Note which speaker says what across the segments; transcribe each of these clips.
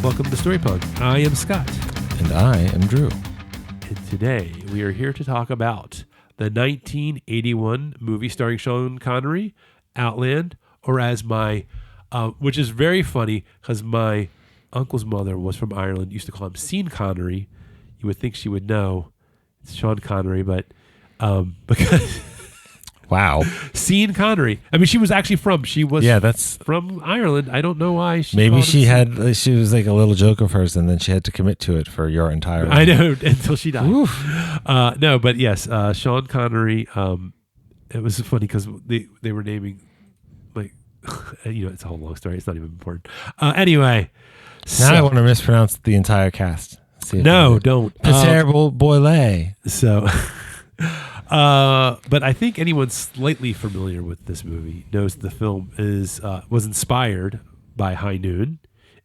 Speaker 1: Welcome to StoryPunk. I am Scott.
Speaker 2: And I am Drew.
Speaker 1: And today we are here to talk about the 1981 movie starring Sean Connery, Outland, or as my, which is very funny because my uncle's mother was from Ireland, used to call him Sean Connery. You would think she would know it's Sean Connery, but because...
Speaker 2: Wow.
Speaker 1: Sean Connery. I mean, she was actually from Ireland. I don't know why.
Speaker 2: She was like a little joke of hers, and then she had to commit to it for your entire life.
Speaker 1: I know, until she died. No, but yes, Sean Connery. It was funny because they were naming, like, it's a whole long story. It's not even important. Anyway.
Speaker 2: Now I want to mispronounce the entire cast.
Speaker 1: No, don't.
Speaker 2: Peter Boyle.
Speaker 1: So... but I think anyone slightly familiar with this movie knows the film was inspired by High Noon,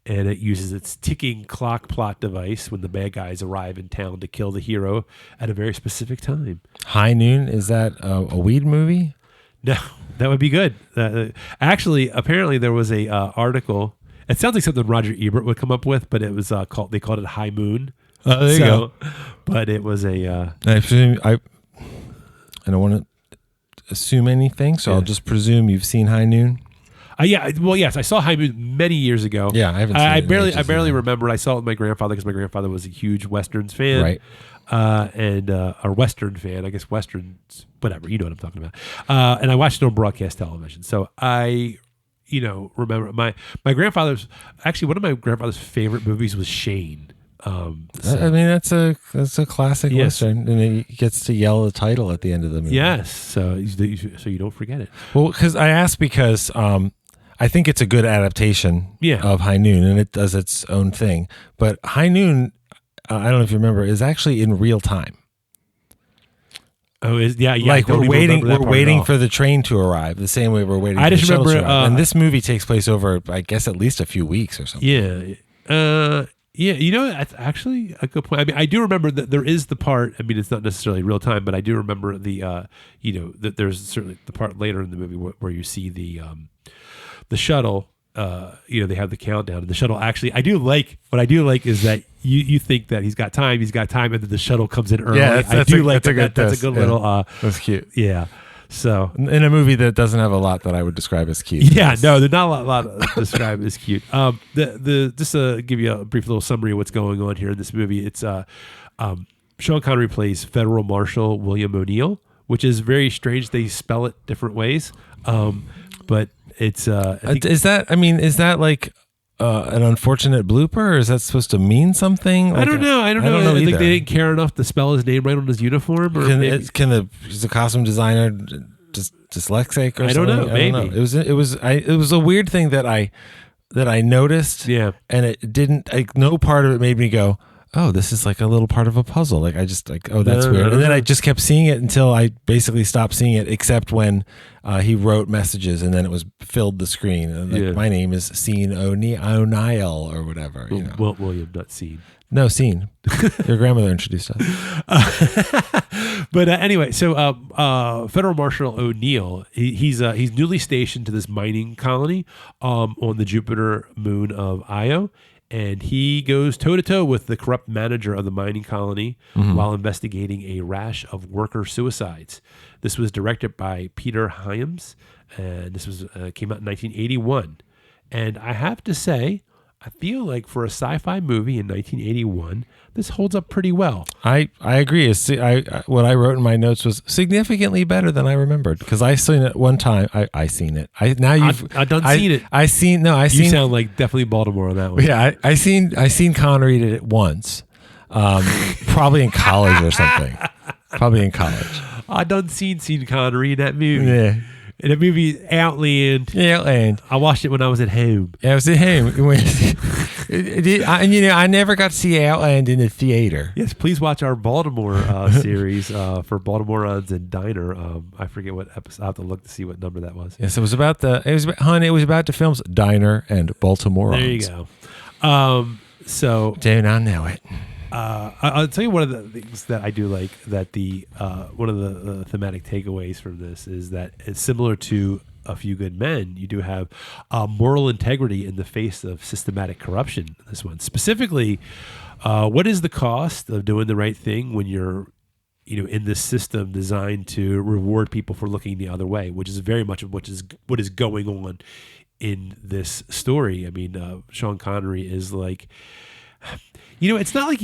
Speaker 1: and it uses its ticking clock plot device when the bad guys arrive in town to kill the hero at a very specific time.
Speaker 2: High Noon, is that a weed movie?
Speaker 1: No, that would be good. Actually, apparently there was a article. It sounds like something Roger Ebert would come up with, but it was they called it High Moon.
Speaker 2: Oh, there you go.
Speaker 1: But it was a.
Speaker 2: I don't want to assume anything, so I'll just presume you've seen High Noon.
Speaker 1: Yeah, well, yes, I saw High Noon many years ago.
Speaker 2: Yeah, I haven't seen it.
Speaker 1: I barely remember. I saw it with my grandfather because my grandfather was a huge Westerns fan,
Speaker 2: right?
Speaker 1: And a Western fan, I guess Westerns, whatever. You know what I'm talking about. And I watched it on broadcast television, so I, remember my grandfather's. Actually, one of my grandfather's favorite movies was Shane.
Speaker 2: I mean, that's a classic Western, and he gets to yell the title at the end of the movie.
Speaker 1: Yes, so you don't forget it.
Speaker 2: Well, because I think it's a good adaptation of High Noon, and it does its own thing. But High Noon, I don't know if you remember, is actually in real time.
Speaker 1: Oh, yeah.
Speaker 2: Like we're waiting for the train to arrive, the same way we're waiting. I just remember, and this movie takes place over, I guess, at least a few weeks or something.
Speaker 1: Yeah. Yeah, that's actually a good point. I mean, I do remember that there is the part. I mean, it's not necessarily real time, but I do remember that there's certainly the part later in the movie where you see the shuttle. They have the countdown, and the shuttle actually. What I do like is that you think that he's got time, and then the shuttle comes in early.
Speaker 2: Yeah, that's
Speaker 1: a good little.
Speaker 2: That's cute.
Speaker 1: Yeah. So
Speaker 2: in a movie that doesn't have a lot that I would describe as cute.
Speaker 1: Yeah, no, there's not a lot to describe as cute. Just to give you a brief little summary of what's going on here in this movie, it's Sean Connery plays Federal Marshal William O'Niel, which is very strange. They spell it different ways, but it's.
Speaker 2: Is that like an unfortunate blooper, or is that supposed to mean something?
Speaker 1: Like, I don't know. I don't know they didn't care enough to spell his name right on his uniform, or
Speaker 2: is the costume designer just dyslexic or something?
Speaker 1: I don't know. Maybe
Speaker 2: I don't know. It was a weird thing that I noticed.
Speaker 1: Yeah,
Speaker 2: and it didn't. No part of it made me go, oh, this is like a little part of a puzzle. Like I just oh, that's weird. And then I just kept seeing it until I basically stopped seeing it, except when he wrote messages and then it was filled the screen. And my name is Sean O'Niel or whatever.
Speaker 1: Well, William, not Sean.
Speaker 2: No, Sean. Your grandmother introduced us.
Speaker 1: But anyway, so Federal Marshal O'Niel, he's newly stationed to this mining colony on the Jupiter moon of Io. And he goes toe-to-toe with the corrupt manager of the mining colony while investigating a rash of worker suicides. This was directed by Peter Hyams, and this came out in 1981. And I have to say, I feel like for a sci-fi movie in 1981, this holds up pretty well.
Speaker 2: I agree. What I wrote in my notes was significantly better than I remembered, because I seen it one time. I seen it.
Speaker 1: I done seen it. You sound like definitely Baltimore on that one.
Speaker 2: Yeah, I seen Connery did it once, probably in college or something. Probably in college.
Speaker 1: I done seen Connery in that movie.
Speaker 2: Yeah.
Speaker 1: In the movie Outland.
Speaker 2: Yeah, Outland.
Speaker 1: I watched it when I was at home.
Speaker 2: Yeah, I was at home. I never got to see Outland in the theater.
Speaker 1: Yes, please watch our Baltimore series for Baltimoreans and Diner. I forget what episode. I have to look to see what number that was.
Speaker 2: Yes, it was about the films Diner and Baltimoreans.
Speaker 1: There you go. So
Speaker 2: don't I know it?
Speaker 1: I'll tell you one of the things that I do like, that one of the thematic takeaways from this is that it's similar to A Few Good Men, you do have moral integrity in the face of systematic corruption. This one specifically, what is the cost of doing the right thing when you're, in this system designed to reward people for looking the other way, which is very much of what is going on in this story. I mean, Sean Connery is like, it's not like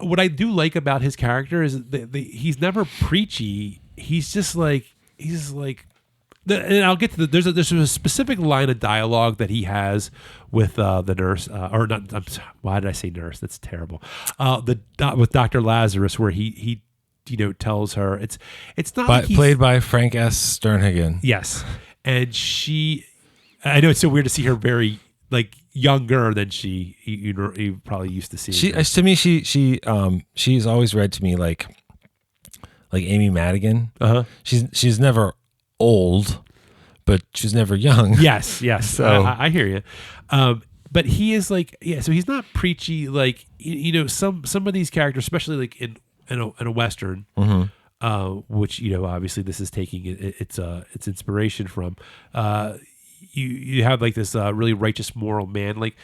Speaker 1: what I do like about his character is that he's never preachy. He's just like, and I'll get to there's a specific line of dialogue that he has with the nurse, or not. Why did I say nurse? That's terrible. With Dr. Lazarus, where he tells her it's not
Speaker 2: played by Frank S. Sternhagen.
Speaker 1: Yes, and I know it's so weird to see her very like younger than you probably used to see. She's
Speaker 2: always read to me like Amy Madigan. She's never old, but she's never young.
Speaker 1: Yes. So I hear you. But he is like, so he's not preachy like some of these characters, especially like in a Western, which obviously this is taking its inspiration from. You have like this really righteous moral man, like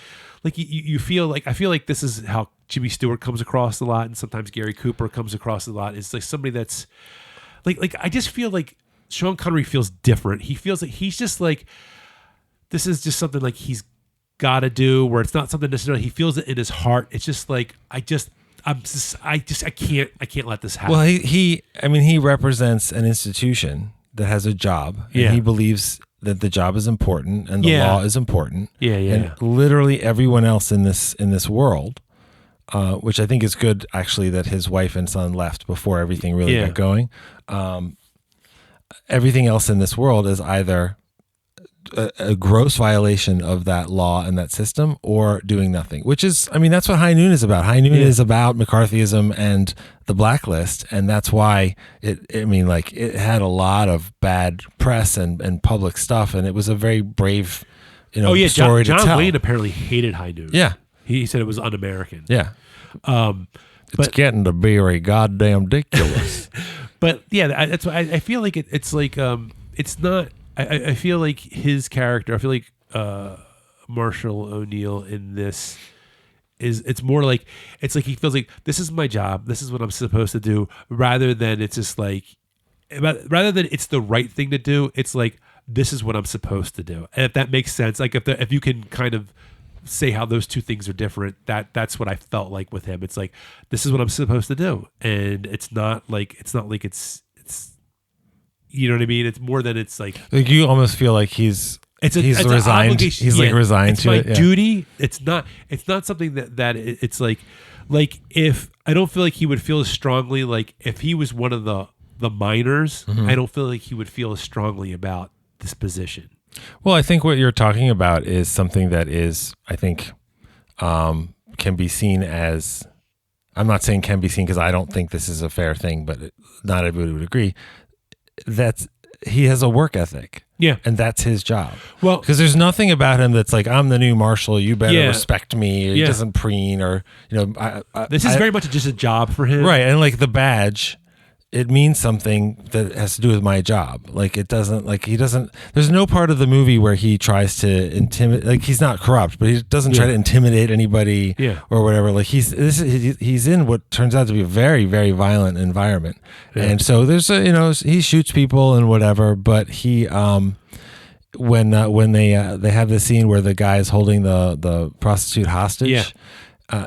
Speaker 1: you feel like, I feel like this is how Jimmy Stewart comes across a lot, and sometimes Gary Cooper comes across a lot. It's like somebody that's like I just feel like Sean Connery feels different. He feels like he's just like, this is just something like he's got to do, where it's not something necessarily he feels it in his heart. It's just like I can't let this happen.
Speaker 2: Well, he represents an institution that has a job, and he believes that the job is important and the law is important. And literally everyone else in this world, which I think is good actually that his wife and son left before everything really got going. Everything else in this world is either a gross violation of that law and that system, or doing nothing, which is, I mean, that's what High Noon is about. High Noon is about McCarthyism and the blacklist. And that's why it had a lot of bad press and public stuff. And it was a very brave, story to tell.
Speaker 1: John Wayne apparently hated High Noon.
Speaker 2: Yeah.
Speaker 1: He said it was un-American.
Speaker 2: Yeah. It's getting to be very goddamn ridiculous.
Speaker 1: But yeah, that's why I feel like it's like, it's not, I feel like his character, I feel like Marshall O'Niel in this it's more like, it's like he feels like this is my job, this is what I'm supposed to do, rather than it's just like, rather than it's the right thing to do, it's like, this is what I'm supposed to do. And if that makes sense, like if you can kind of say how those two things are different, that's what I felt like with him. It's like, this is what I'm supposed to do, and it's not like it's you know what I mean? It's more than it's like
Speaker 2: you almost feel like he's resigned. He's like resigned to it.
Speaker 1: It's my duty. It's not something that it's like if I don't feel like he would feel as strongly, like if he was one of the miners, I don't feel like he would feel as strongly about this position.
Speaker 2: Well, I think what you're talking about is something that is, I think, can be seen as, I'm not saying can be seen because I don't think this is a fair thing, but not everybody would agree, that he has a work ethic.
Speaker 1: Yeah.
Speaker 2: And that's his job.
Speaker 1: Well,
Speaker 2: because there's nothing about him that's like, I'm the new marshal, you better respect me. Or he doesn't preen, or,
Speaker 1: this is very much just a job for him.
Speaker 2: Right. And like the badge, it means something that has to do with my job. Like it doesn't, like he doesn't, there's no part of the movie where he tries to intimidate, like he's not corrupt, but he doesn't try to intimidate anybody or whatever. Like he's in what turns out to be a very, very violent environment. Yeah. And so there's he shoots people and whatever, but he, when they have the scene where the guy is holding the prostitute hostage,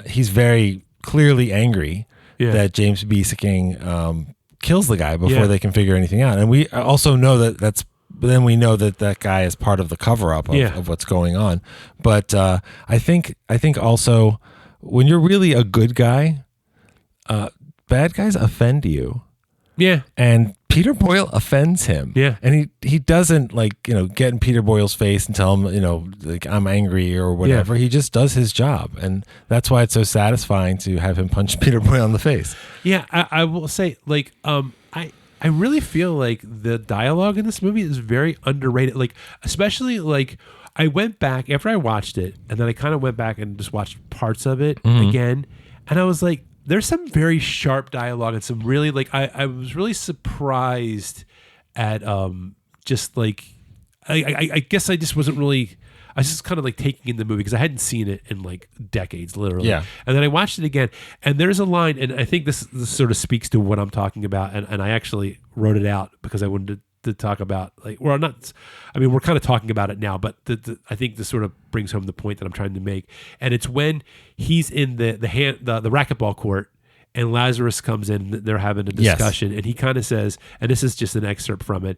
Speaker 2: he's very clearly angry that James B. Sikking, kills the guy before they can figure anything out. And we also know then we know that guy is part of the cover up of what's going on. But I think also when you're really a good guy, bad guys offend you.
Speaker 1: Yeah.
Speaker 2: And Peter Boyle offends him.
Speaker 1: Yeah.
Speaker 2: And he doesn't get in Peter Boyle's face and tell him, like I'm angry or whatever. Yeah. He just does his job. And that's why it's so satisfying to have him punch Peter Boyle in the face.
Speaker 1: Yeah. I will say, like, I really feel like the dialogue in this movie is very underrated. Like, especially like I went back after I watched it, and then I kind of went back and just watched parts of it again. And I was like, there's some very sharp dialogue and some really I was really surprised at just like I guess I just wasn't really. I was just kind of like taking in the movie because I hadn't seen it in like decades, literally.
Speaker 2: Yeah.
Speaker 1: And then I watched it again, and there's a line, and I think this sort of speaks to what I'm talking about, and I actually wrote it out because I wanted to talk about like, well, not. I mean, we're kind of talking about it now, but I think this sort of brings home the point that I'm trying to make, and it's when he's in the racquetball court. And Lazarus comes in, they're having a discussion, and he kind of says, and this is just an excerpt from it.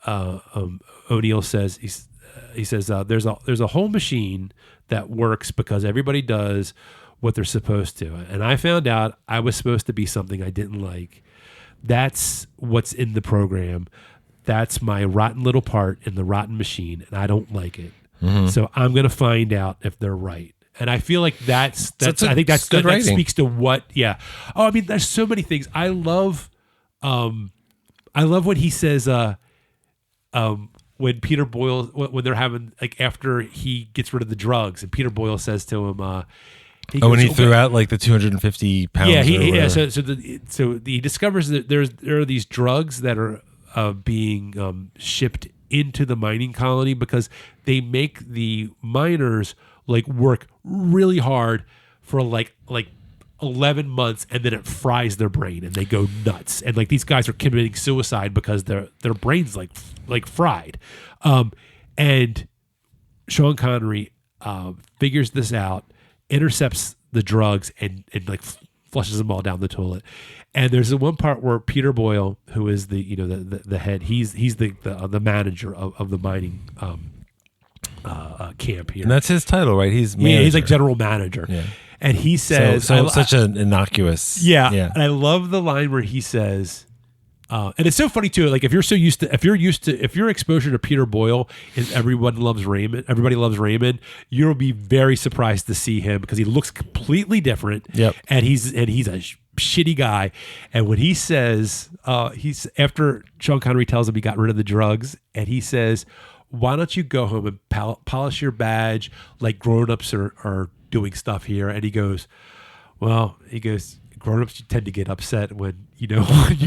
Speaker 1: O'Niel says, he says, there's a whole machine that works because everybody does what they're supposed to. And I found out I was supposed to be something I didn't like. That's what's in the program. That's my rotten little part in the rotten machine, and I don't like it. Mm-hmm. So I'm going to find out if they're right. And I feel like that's I think that speaks to what, yeah. Oh, I mean, there's so many things. I love when he says, when Peter Boyle, when they're having, like, after he gets rid of the drugs, and Peter Boyle says to him,
Speaker 2: when he threw out like the 250 pounds.
Speaker 1: Yeah, so he discovers that there are these drugs that are being shipped into the mining colony because they make the miners like work really hard for like 11 months, and then it fries their brain and they go nuts, and like these guys are committing suicide because their brains like fried. And Sean Connery figures this out, intercepts the drugs, and like flushes them all down the toilet. And there's the one part where Peter Boyle, who is the head, he's the manager of the mining camp here,
Speaker 2: and that's his title, right? He's manager.
Speaker 1: Yeah, he's like general manager. Yeah. And he says,
Speaker 2: such an innocuous.
Speaker 1: Yeah. And I love the line where he says, and it's so funny too. Like if your exposure to Peter Boyle is everybody loves Raymond, you'll be very surprised to see him because he looks completely different.
Speaker 2: Yep.
Speaker 1: And he's a shitty guy. And when he says, he's after Sean Connery tells him he got rid of the drugs, and he says, why don't you go home and polish your badge like grown-ups are doing stuff here? And he goes, grown-ups tend to get upset when, you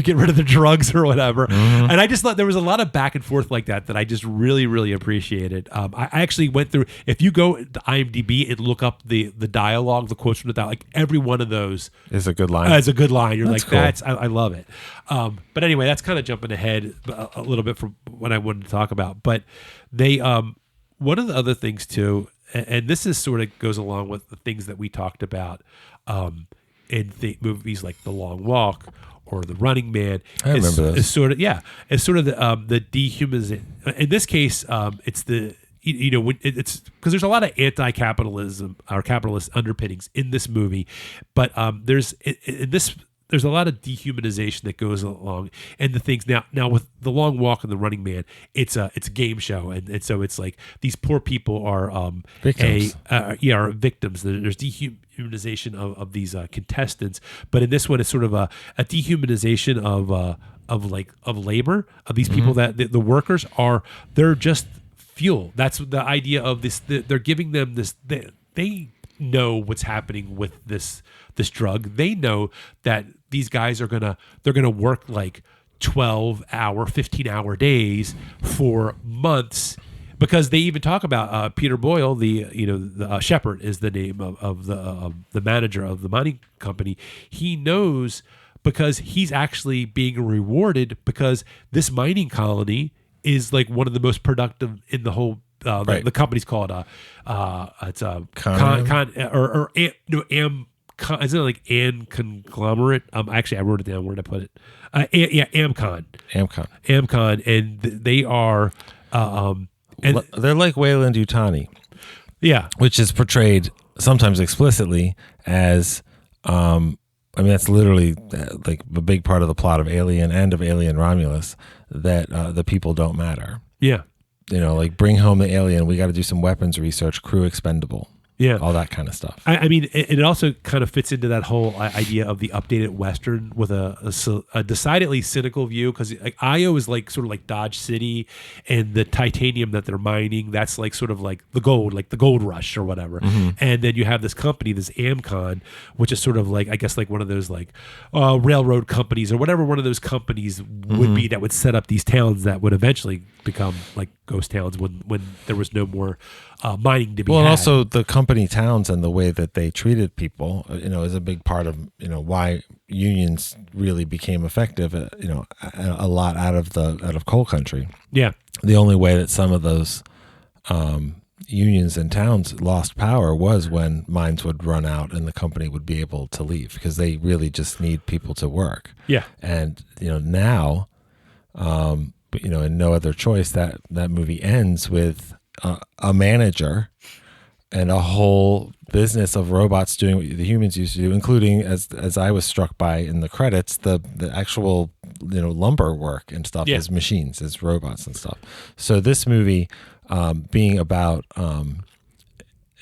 Speaker 1: get rid of the drugs or whatever. Mm-hmm. And I just thought there was a lot of back and forth like that I just really, really appreciated. I actually went through, if you go to IMDb and look up the dialogue, the quotes from the dialogue, like every one of those
Speaker 2: is a good line.
Speaker 1: It's a good line. You're
Speaker 2: that's
Speaker 1: like,
Speaker 2: cool.
Speaker 1: I love it. But anyway, that's kind of jumping ahead a little bit from what I wanted to talk about. But they, one of the other things too, and this is sort of goes along with the things that we talked about in movies like The Long Walk or The Running Man.
Speaker 2: I remember those.
Speaker 1: It's sort of the dehumanization. In this case, it's the it's because there's a lot of anti-capitalism or capitalist underpinnings in this movie, but there's a lot of dehumanization that goes along, and the things now with The Long Walk and The Running Man, it's a game show, and so it's like these poor people are
Speaker 2: victims.
Speaker 1: Are victims. There's dehumanization of these contestants, but in this one, it's sort of a dehumanization of labor, of these people that the workers they're just fuel. That's the idea of this. They're giving them this. They know what's happening with this drug. They know that these guys are gonna work like 12-hour, 15-hour days for months, because they even talk about Peter Boyle, the Shepherd is the name of the manager of the mining company. He knows because he's actually being rewarded because this mining colony is like one of the most productive in the whole.
Speaker 2: Right.
Speaker 1: The company's called it's isn't it like An Conglomerate? Actually, I wrote it down. Where did I put it? Amcon, and they are
Speaker 2: and they're like Wayland Yutani,
Speaker 1: yeah,
Speaker 2: which is portrayed sometimes explicitly as that's literally like a big part of the plot of Alien and of Alien Romulus, that the people don't matter.
Speaker 1: Yeah.
Speaker 2: Like bring home the alien. We got to do some weapons research. Crew expendable.
Speaker 1: Yeah.
Speaker 2: all that kind of stuff.
Speaker 1: I mean, it also kind of fits into that whole idea of the updated Western with a decidedly cynical view, because like Io is like sort of like Dodge City, and the titanium that they're mining, that's like sort of like the gold rush or whatever. And then you have this company, this Amcon, which is sort of like, I guess like one of those like railroad companies or whatever one of those companies would be that would set up these towns that would eventually become like ghost towns when there was no more mining to be had.
Speaker 2: And also the company towns and the way that they treated people, is a big part of, why unions really became effective, a lot out of coal country.
Speaker 1: Yeah.
Speaker 2: The only way that some of those unions and towns lost power was when mines would run out and the company would be able to leave, because they really just need people to work.
Speaker 1: Yeah.
Speaker 2: And, now, in No Other Choice, that movie ends with a manager and a whole business of robots doing what the humans used to do, including, as I was struck by in the credits, the actual lumber work and stuff as machines, as robots and stuff. So this movie, being about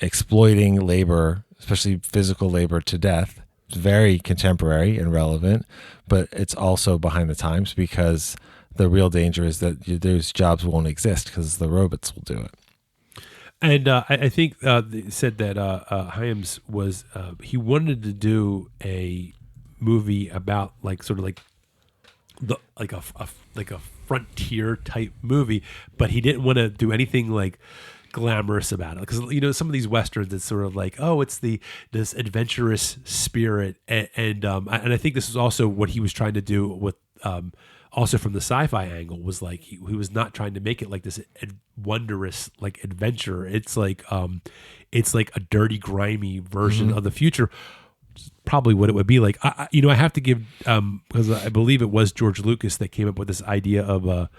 Speaker 2: exploiting labor, especially physical labor, to death, is very contemporary and relevant, but it's also behind the times, because the real danger is that those jobs won't exist because the robots will do it.
Speaker 1: And I think they said that Hyams was he wanted to do a movie about like sort of like the like a frontier type movie, but he didn't want to do anything like glamorous about it, because some of these westerns, it's sort of like, oh, it's this adventurous spirit, and I think this is also what he was trying to do with also from the sci-fi angle, was like he was not trying to make it like this wondrous like adventure. It's like a dirty, grimy version of the future. Probably what it would be like. I have to give because I believe it was George Lucas that came up with this idea of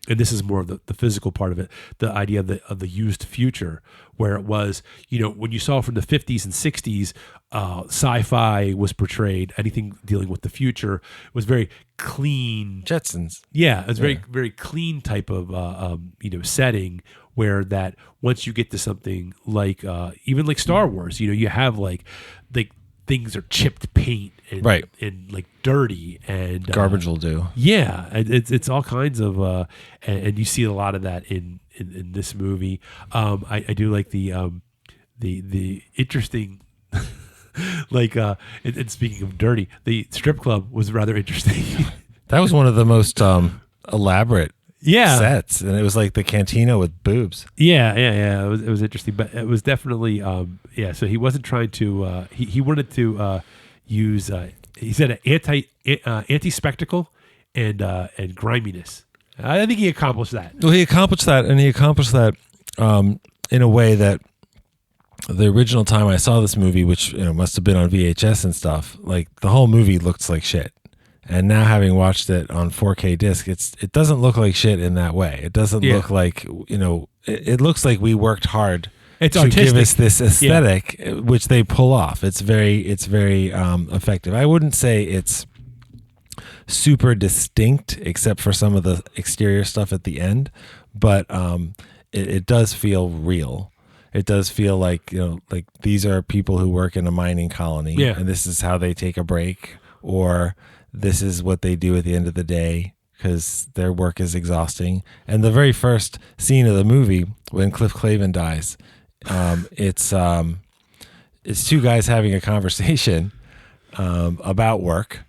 Speaker 1: and this is more of the physical part of it, the idea of the used future, where it was, when you saw from the 50s and 60s, sci-fi was portrayed, anything dealing with the future was very clean.
Speaker 2: Jetsons.
Speaker 1: Yeah, it was very, very clean type of, setting, where that once you get to something like, even like Star Wars, you have like things are chipped paint and,
Speaker 2: right,
Speaker 1: and like dirty, and
Speaker 2: garbage will do.
Speaker 1: Yeah, it's all kinds of and you see a lot of that in this movie. I do like the interesting like and speaking of dirty, the strip club was rather interesting.
Speaker 2: That was one of the most elaborate sets, and it was like the cantina with boobs.
Speaker 1: Yeah. It was interesting, but it was definitely so he wasn't trying to he wanted to use he said anti spectacle and griminess. I think he accomplished that.
Speaker 2: Well, he accomplished that in a way that the original time I saw this movie, which must have been on VHS and stuff, like the whole movie looks like shit. And now, having watched it on 4K disc, it doesn't look like shit in that way. It doesn't look like, it looks like we worked hard to
Speaker 1: artistic.
Speaker 2: Give us this aesthetic, which they pull off. It's very effective. I wouldn't say it's super distinct, except for some of the exterior stuff at the end, but it does feel real. It does feel like, like these are people who work in a mining colony, and this is how they take a break, or this is what they do at the end of the day because their work is exhausting. And the very first scene of the movie, when Cliff Clavin dies, it's two guys having a conversation about work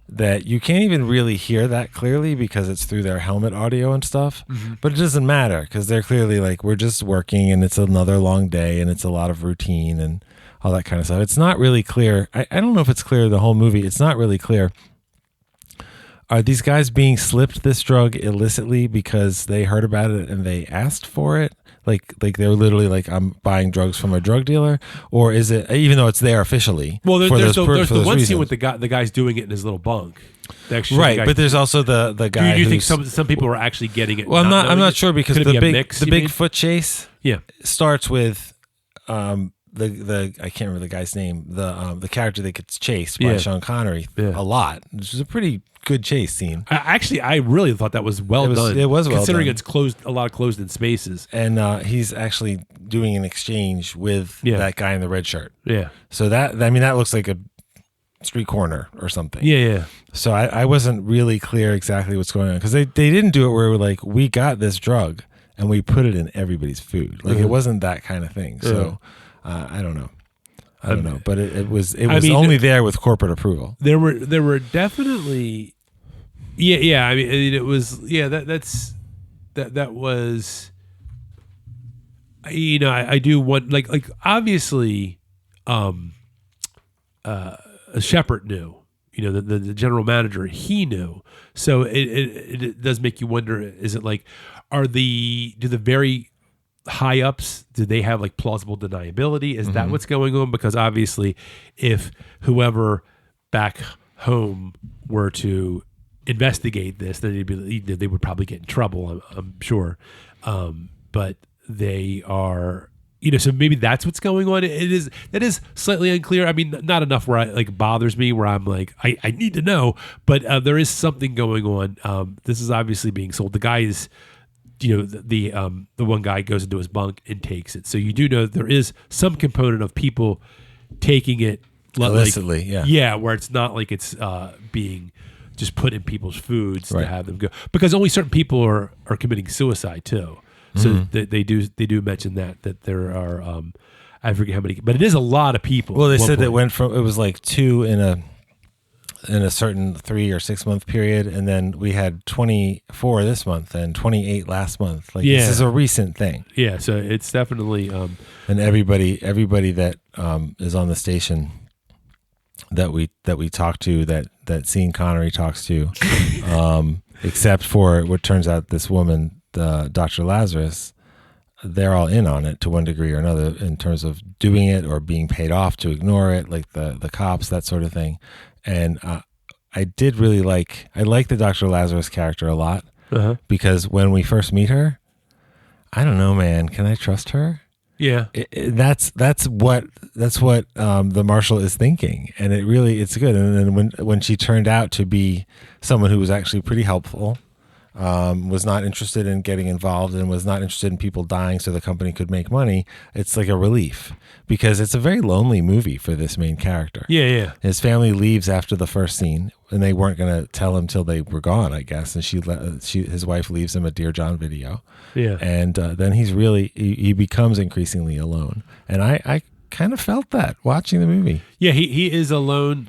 Speaker 2: that you can't even really hear that clearly because it's through their helmet audio and stuff. Mm-hmm. But it doesn't matter because they're clearly like, we're just working and it's another long day and it's a lot of routine and all that kind of stuff. It's not really clear. I don't know if it's clear the whole movie. It's not really clear. Are these guys being slipped this drug illicitly because they heard about it and they asked for it? Like they're literally like, I'm buying drugs from a drug dealer, or is it, even though it's there officially?
Speaker 1: Well, there's the one scene with the guy's doing it in his little bunk.
Speaker 2: Right, but there's also the guy.
Speaker 1: Do you think some people are actually getting it?
Speaker 2: Well, I'm not sure because the big foot chase
Speaker 1: starts
Speaker 2: with the I can't remember the guy's name, the character that gets chased by Sean Connery a lot, which is a pretty good chase scene.
Speaker 1: I really thought that was well done.
Speaker 2: It was well
Speaker 1: considering
Speaker 2: done.
Speaker 1: it's a lot of closed in spaces.
Speaker 2: And he's actually doing an exchange with that guy in the red shirt.
Speaker 1: Yeah.
Speaker 2: So that looks like a street corner or something.
Speaker 1: Yeah.
Speaker 2: So I wasn't really clear exactly what's going on, because they didn't do it where we're like, we got this drug and we put it in everybody's food. Like, it wasn't that kind of thing. So I don't know. But it was only there with corporate approval.
Speaker 1: There were definitely, yeah. I mean, it was, that was, I do want, like obviously, Shepard knew, the general manager, he knew. So it does make you wonder, is it like, do the very high ups, do they have like plausible deniability? Is that what's going on? Because obviously if whoever back home were to investigate this, then they would probably get in trouble, I'm sure. But they are, so maybe that's what's going on. That is slightly unclear. I mean, not enough where it bothers me, where I'm like, I need to know, but there is something going on. This is obviously being sold. The guy is, the one guy goes into his bunk and takes it. So you do know there is some component of people taking it
Speaker 2: illicitly,
Speaker 1: where it's not like it's being just put in people's foods to have them go, because only certain people are committing suicide too. So they do mention that there are I forget how many, but it is a lot of people.
Speaker 2: Well, they said it was like 2 in a certain 3 or 6 month period, and then we had 24 this month and 28 last month. Like, this is a recent thing.
Speaker 1: Yeah, so it's definitely
Speaker 2: and everybody that is on the station that we talk to, that Sean Connery talks to, except for what turns out this woman, Dr. Lazarus, they're all in on it to one degree or another, in terms of doing it or being paid off to ignore it, like the cops, that sort of thing. And I did really like the Dr. Lazarus character a lot, because when we first meet her, I don't know, man, can I trust her?
Speaker 1: Yeah,
Speaker 2: that's what the marshal is thinking, and it's good. And then when she turned out to be someone who was actually pretty helpful, was not interested in getting involved and was not interested in people dying so the company could make money, it's like a relief, because it's a very lonely movie for this main character.
Speaker 1: Yeah.
Speaker 2: His family leaves after the first scene, and they weren't going to tell him till they were gone, I guess. And his wife leaves him a Dear John video.
Speaker 1: Yeah.
Speaker 2: And then he becomes increasingly alone. And I kind of felt that watching the movie.
Speaker 1: Yeah, he is alone,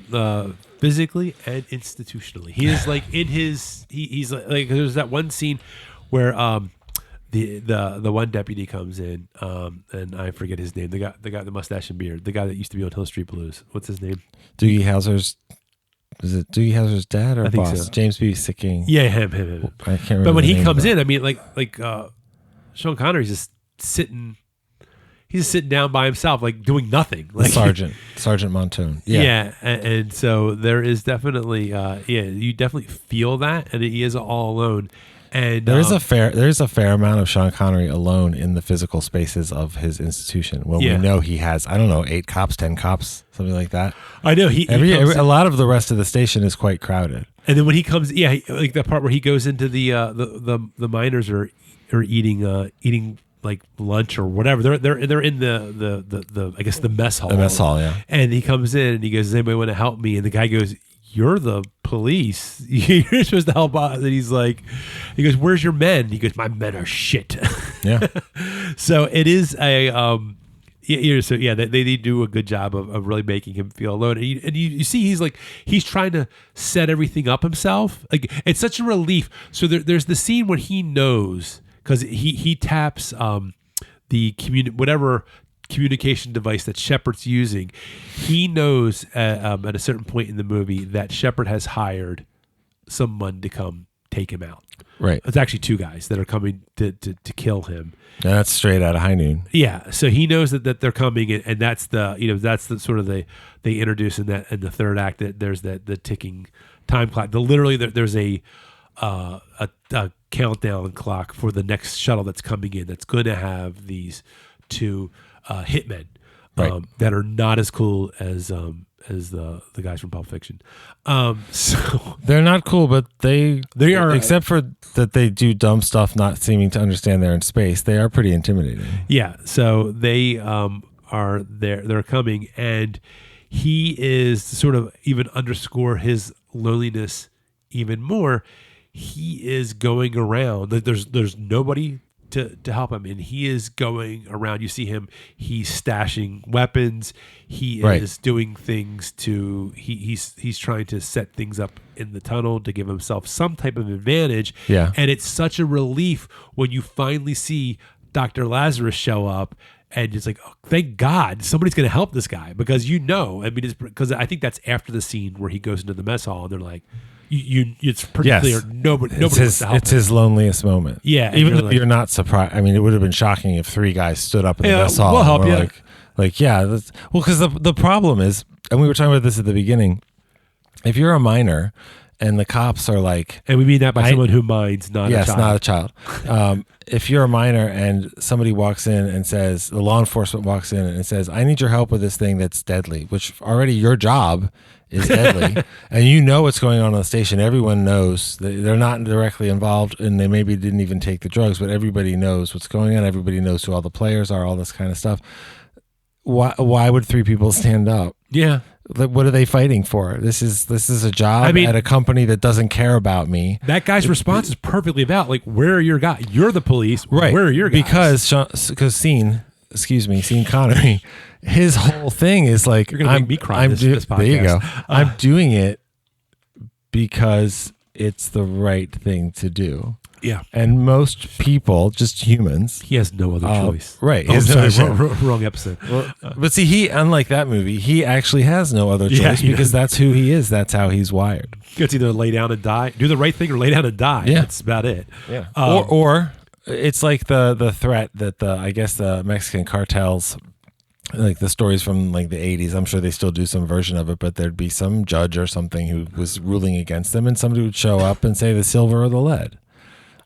Speaker 1: physically and institutionally. He is like in his, he's like there's that one scene where the one deputy comes in, and I forget his name. The guy with the mustache and beard, the guy that used to be on Hill Street Blues. What's his name?
Speaker 2: Doogie Howser's. Is it Doogie Howser's dad or boss?
Speaker 1: So.
Speaker 2: James Sikking.
Speaker 1: Yeah, him.
Speaker 2: I can't remember.
Speaker 1: But when he comes in, I mean, like Sean Connery's just sitting. He's just sitting down by himself, like doing nothing. Like
Speaker 2: Sergeant Montone.
Speaker 1: Yeah, and so there is definitely, you definitely feel that, and he is all alone. And
Speaker 2: there's a fair amount of Sean Connery alone in the physical spaces of his institution. When we know he has, I don't know, 8 cops, 10 cops, something like that.
Speaker 1: I know
Speaker 2: a lot of the rest of the station is quite crowded.
Speaker 1: And then when he comes, like the part where he goes into the miners are eating like lunch or whatever. They're in the I guess the mess hall.
Speaker 2: The mess hall, yeah.
Speaker 1: And he comes in and he goes, "Does anybody want to help me?" And the guy goes, "You're the police. You're supposed to help us." And he goes, "Where's your men?" And he goes, "My men are shit."
Speaker 2: Yeah.
Speaker 1: So it is a they do a good job of really making him feel alone. And you see he's trying to set everything up himself. Like, it's such a relief. So there's the scene when he knows, because he taps the whatever communication device that Shepard's using. He knows at a certain point in the movie that Shepard has hired someone to come take him out.
Speaker 2: Right.
Speaker 1: It's actually 2 guys that are coming to kill him.
Speaker 2: And that's straight out of High Noon.
Speaker 1: Yeah. So he knows that they're coming, and that's the sort of they introduce in the third act, that there's the ticking time clock. There's a countdown clock for the next shuttle that's coming in, that's going to have these 2 hitmen that are not as cool as the guys from Pulp Fiction. So
Speaker 2: they're not cool, but they
Speaker 1: are,
Speaker 2: except for that they do dumb stuff, not seeming to understand they're in space. They are pretty intimidating.
Speaker 1: Yeah. So they are there. They're coming, and he is to sort of even underscore his loneliness even more. He is going around. There's nobody to help him, and he is going around. You see him. He's stashing weapons. He is doing things to. He's trying to set things up in the tunnel to give himself some type of advantage.
Speaker 2: Yeah.
Speaker 1: And it's such a relief when you finally see Dr. Lazarus show up. And it's like, oh, thank God somebody's going to help this guy, because because I think that's after the scene where he goes into the mess hall and they're like, it's pretty clear nobody wants to help
Speaker 2: It's his loneliest moment.
Speaker 1: Yeah,
Speaker 2: even though you're not surprised. I mean, it would have been shocking if 3 guys stood up in the mess hall.
Speaker 1: We'll help you.
Speaker 2: Because the problem is, and we were talking about this at the beginning, if you're a minor and the cops are like,
Speaker 1: and we mean that by someone who minds, not a child.
Speaker 2: Not a child. If you're a minor and somebody walks in and says, the law enforcement walks in and says, I need your help with this thing that's deadly, which already your job is deadly, and you know what's going on the station. Everyone knows. They're not directly involved, and they maybe didn't even take the drugs, but everybody knows what's going on. Everybody knows who all the players are, all this kind of stuff. Why would 3 people stand up?
Speaker 1: Yeah.
Speaker 2: What are they fighting for? This is a job at a company that doesn't care about me.
Speaker 1: That guy's response is perfectly valid. Like, where are your guys? You're the police. Right. Where are your guys?
Speaker 2: Because Sean Connery, his whole thing is like,
Speaker 1: you're going to make me cry this podcast.
Speaker 2: There you go. I'm doing it because it's the right thing to do.
Speaker 1: Yeah.
Speaker 2: And most people, just humans.
Speaker 1: He has no other choice.
Speaker 2: Right.
Speaker 1: Wrong episode.
Speaker 2: Well, but see, unlike that movie, he actually has no other choice because that's who he is. That's how he's wired.
Speaker 1: It's either lay down and die, do the right thing, or lay down and die.
Speaker 2: Yeah.
Speaker 1: That's about it.
Speaker 2: Yeah. Or it's like the threat that I guess the Mexican cartels, like the stories from like the 80s, I'm sure they still do some version of it, but there'd be some judge or something who was ruling against them, and somebody would show up and say the silver or the lead.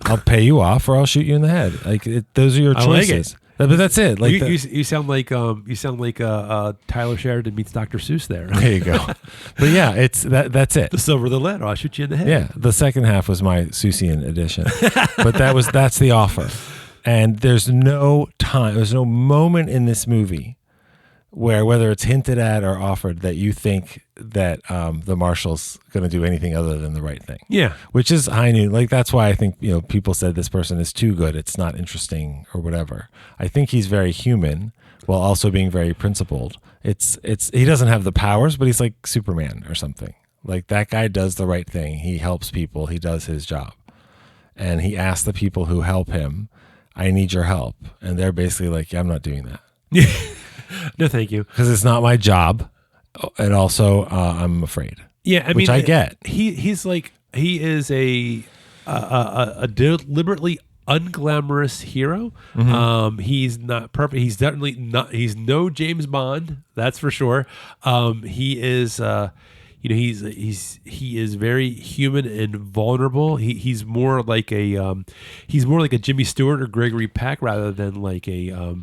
Speaker 2: I'll pay you off, or I'll shoot you in the head. Like those are your choices. But that's it. Like
Speaker 1: you sound like Tyler Sheridan meets Dr. Seuss there.
Speaker 2: There you go. But yeah, it's that's it.
Speaker 1: The silver, the lead, or I'll shoot you in the head.
Speaker 2: Yeah, the second half was my Seussian edition, but that's the offer. And there's no time, there's no moment in this movie where, whether it's hinted at or offered, that you think that the marshal's going to do anything other than the right thing.
Speaker 1: Yeah.
Speaker 2: Which is high noon. Like, that's why I think, people said this person is too good. It's not interesting or whatever. I think he's very human while also being very principled. He doesn't have the powers, but he's like Superman or something. Like, that guy does the right thing. He helps people. He does his job. And he asks the people who help him, I need your help. And they're basically like, yeah, I'm not doing that.
Speaker 1: No, thank you.
Speaker 2: Because it's not my job. And also, I'm afraid.
Speaker 1: Yeah,
Speaker 2: which I get.
Speaker 1: He is a deliberately unglamorous hero.
Speaker 2: Mm-hmm.
Speaker 1: He's not perfect. He's definitely not. He's no James Bond. That's for sure. He is. He is very human and vulnerable. He's more like a Jimmy Stewart or Gregory Peck rather than like a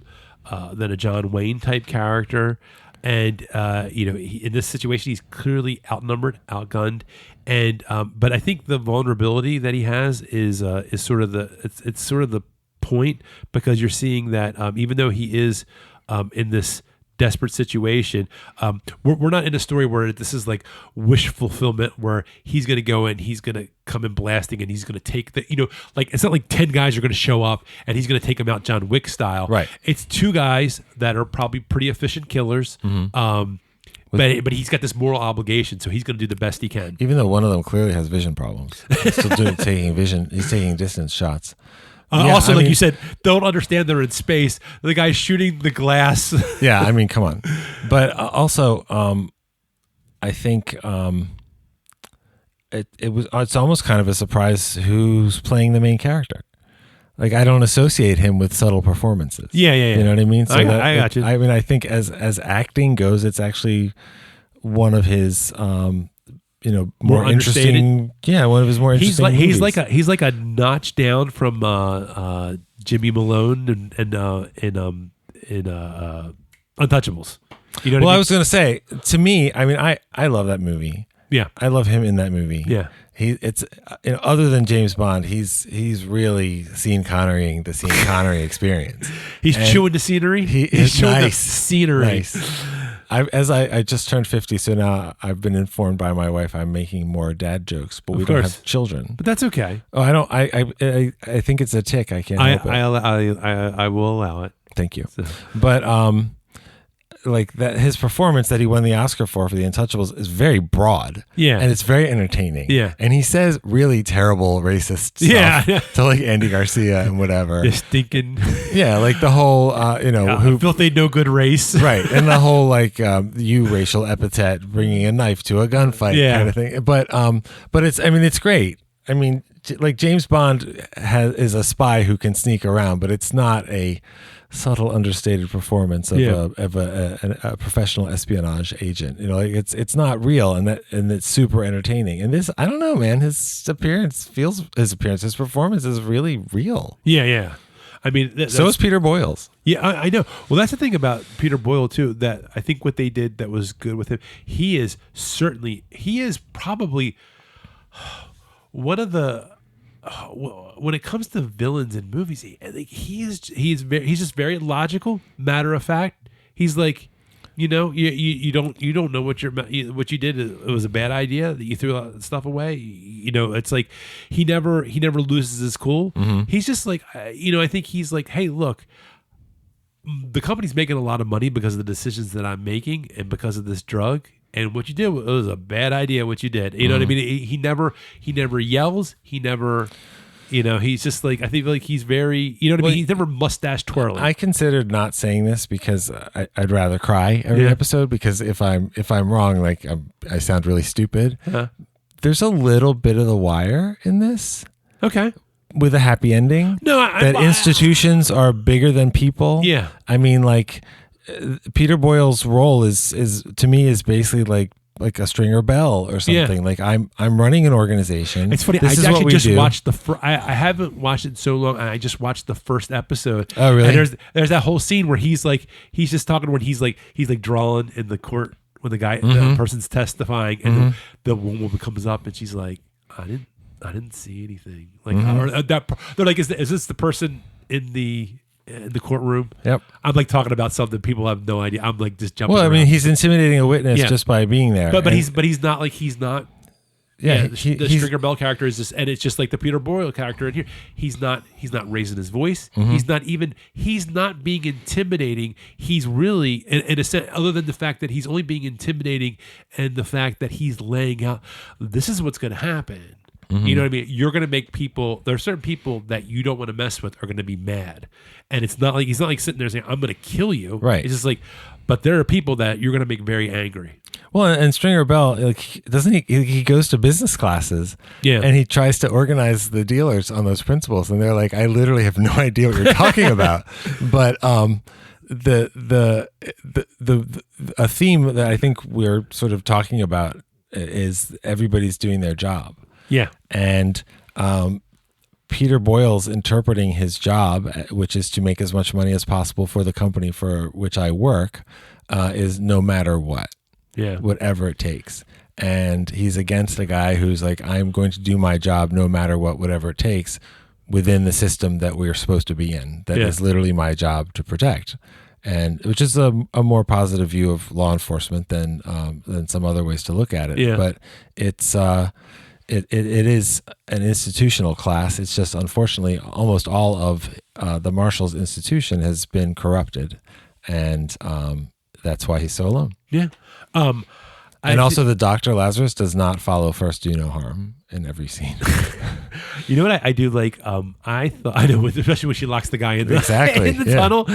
Speaker 1: John Wayne type character. And in this situation, he's clearly outnumbered, outgunned, and but I think the vulnerability that he has is sort of the point, because you're seeing that even though he is in this desperate situation, we're not in a story where this is like wish fulfillment, where he's going to go and he's going to come in blasting and he's going to take it's not like 10 guys are going to show up and he's going to take them out John Wick style.
Speaker 2: Right.
Speaker 1: It's 2 guys that are probably pretty efficient killers. Mm-hmm. But he's got this moral obligation, so he's going to do the best he can.
Speaker 2: Even though one of them clearly has vision problems, he's still taking vision. He's taking distance shots.
Speaker 1: You said, don't understand they're in space. The guy's shooting the glass.
Speaker 2: Yeah, I mean, come on. But also, I think it's almost kind of a surprise who's playing the main character. Like, I don't associate him with subtle performances.
Speaker 1: Yeah.
Speaker 2: You know what I mean? So
Speaker 1: I got you.
Speaker 2: I mean, I think as acting goes, it's actually one of his more interesting. Yeah, one of his more interesting movies.
Speaker 1: He's like a notch down from Jimmy Malone and Untouchables. You know what
Speaker 2: Well,
Speaker 1: I
Speaker 2: I
Speaker 1: mean?
Speaker 2: was going to say, to me, I mean, I love that movie.
Speaker 1: Yeah.
Speaker 2: I love him in that movie.
Speaker 1: Yeah.
Speaker 2: It's other than James Bond, he's really Sean Connerying the Sean Connery experience.
Speaker 1: He's chewing the scenery.
Speaker 2: He's
Speaker 1: chewing the
Speaker 2: nice.
Speaker 1: scenery.
Speaker 2: Nice. I just turned 50, so now I've been informed by my wife I'm making more dad jokes, but we don't have children.
Speaker 1: But that's okay.
Speaker 2: Oh, I don't. I think it's a tick. I can't help it.
Speaker 1: I will allow it.
Speaker 2: Thank you.
Speaker 1: So.
Speaker 2: But like that, his performance that he won the Oscar for The Untouchables is very broad.
Speaker 1: Yeah.
Speaker 2: And it's very entertaining.
Speaker 1: Yeah.
Speaker 2: And he says really terrible racist stuff to like Andy Garcia and whatever.
Speaker 1: You're stinking.
Speaker 2: Yeah, like the whole, who
Speaker 1: filthy no good race.
Speaker 2: Right. And the whole like you racial epithet bringing a knife to a gunfight kind of thing. But it's great. I mean, like James Bond is a spy who can sneak around, but it's not a subtle, understated performance of a professional espionage agent. You know, like it's not real, and it's super entertaining. And this, I don't know, man, his performance is really real.
Speaker 1: Yeah. I mean,
Speaker 2: so is Peter Boyle's.
Speaker 1: Yeah, I know. Well, that's the thing about Peter Boyle too. That I think what they did that was good with him. He is probably one of the. When it comes to villains in movies, he's just very logical, matter of fact. He's like, you don't know what you did. It was a bad idea that you threw that stuff away. It's like he never loses his cool. Mm-hmm. He's just like, I think he's like, hey, look, the company's making a lot of money because of the decisions that I'm making and because of this drug. And what you did was a bad idea. What you did, you know what I mean? He never yells. He never, he's just like, I think like he's very, you know what I mean? He's never mustache twirling.
Speaker 2: I considered not saying this because I'd rather cry every episode, because if I'm wrong, like I sound really stupid. Uh-huh. There's a little bit of The Wire in this.
Speaker 1: Okay.
Speaker 2: With a happy ending.
Speaker 1: No,
Speaker 2: institutions are bigger than people.
Speaker 1: Yeah.
Speaker 2: I mean, like, Peter Boyle's role is to me is basically like a Stringer Bell or something. Yeah. Like I'm running an organization.
Speaker 1: It's funny. I actually just watched I haven't watched it in so long. I just watched the first episode.
Speaker 2: Oh, really?
Speaker 1: And there's that whole scene where he's just talking when he's like drawing in the court when the person's testifying, and the woman comes up and she's like, I didn't see anything. Like they're like, is this the person in the courtroom?
Speaker 2: Yep.
Speaker 1: I'm like talking about something people have no idea. I'm like just jumping.
Speaker 2: Well, I mean,
Speaker 1: around.
Speaker 2: he's intimidating a witness just by being there.
Speaker 1: But he's not like he's not.
Speaker 2: Yeah,
Speaker 1: the Stringer Bell character is just, and it's just like the Peter Boyle character in here. He's not raising his voice. Mm-hmm. He's not being intimidating. He's really, in a sense, other than the fact that he's only being intimidating and the fact that he's laying out, this is what's going to happen. Mm-hmm. You know what I mean? You're going to make people, there are certain people that you don't want to mess with are going to be mad. And he's not like sitting there saying, I'm going to kill you.
Speaker 2: Right.
Speaker 1: It's just like, but there are people that you're going to make very angry.
Speaker 2: Well, and Stringer Bell, like, doesn't he goes to business classes, and he tries to organize the dealers on those principles, and they're like, I literally have no idea what you're talking about. But the a theme that I think we're sort of talking about is everybody's doing their job.
Speaker 1: Yeah.
Speaker 2: And Peter Boyle's interpreting his job, which is to make as much money as possible for the company for which I work, is no matter what. Yeah. Whatever it takes. And he's against a guy who's like, I'm going to do my job no matter what, whatever it takes, within the system that we're supposed to be in. That is literally my job to protect. And which is a more positive view of law enforcement than some other ways to look at it. Yeah. But it's it is an institutional class. It's just, unfortunately, almost all of the Marshal's institution has been corrupted. And that's why he's so alone.
Speaker 1: Yeah.
Speaker 2: And also the Dr. Lazarus does not follow first do no harm in every scene.
Speaker 1: You know what I do like? I know, especially when she locks the guy in the,
Speaker 2: in
Speaker 1: the tunnel.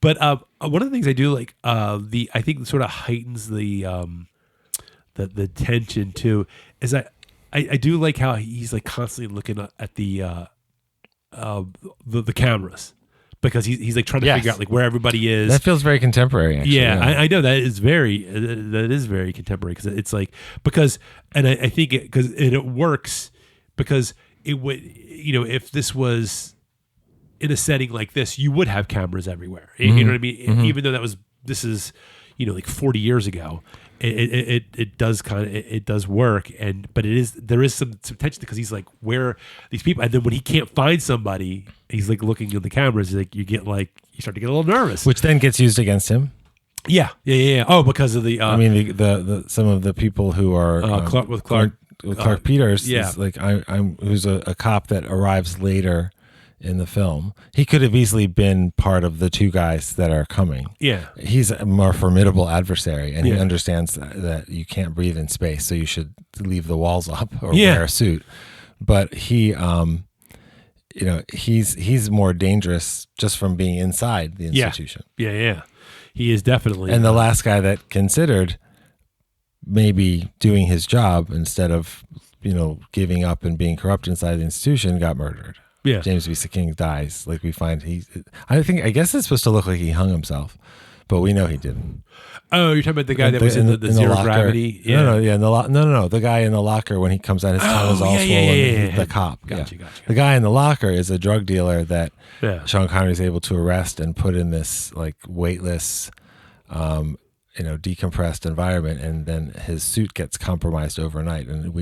Speaker 1: But one of the things I do like, I think sort of heightens the tension too, is I do like how he's like constantly looking at the cameras. Because he's like trying to figure out like where everybody is.
Speaker 2: That feels very contemporary, actually.
Speaker 1: Yeah. I know that is very contemporary, because it's like, and I think it works because it would, if this was in a setting like this, you would have cameras everywhere. Mm-hmm. You know what I mean? Mm-hmm. Even though that was this is, like 40 years ago. It does it does work, but there is some tension because he's like, where these people, and then when he can't find somebody, he's like looking at the cameras, like you start to get a little nervous,
Speaker 2: which then gets used against him.
Speaker 1: Yeah. Oh, because of the
Speaker 2: the some of the people who are Clark Peters,
Speaker 1: yeah,
Speaker 2: is like I'm who's a cop that arrives later in the film. He could have easily been part of the two guys that are coming.
Speaker 1: Yeah.
Speaker 2: He's a more formidable adversary, and he understands that you can't breathe in space, so you should leave the walls up or wear a suit. But he, he's more dangerous just from being inside the institution.
Speaker 1: Yeah. He is definitely.
Speaker 2: And the last guy that considered maybe doing his job instead of, giving up and being corrupt inside the institution got murdered.
Speaker 1: Yeah.
Speaker 2: James Sikking dies. Like we find I guess it's supposed to look like he hung himself, but we know he didn't.
Speaker 1: Oh, you're talking about the guy that was in the zero gravity?
Speaker 2: Yeah. No. The guy in the locker when he comes out, his tongue is all swollen. The cop.
Speaker 1: Gotcha.
Speaker 2: The guy in the locker is a drug dealer that Sean Connery is able to arrest and put in this like weightless, decompressed environment, and then his suit gets compromised overnight, and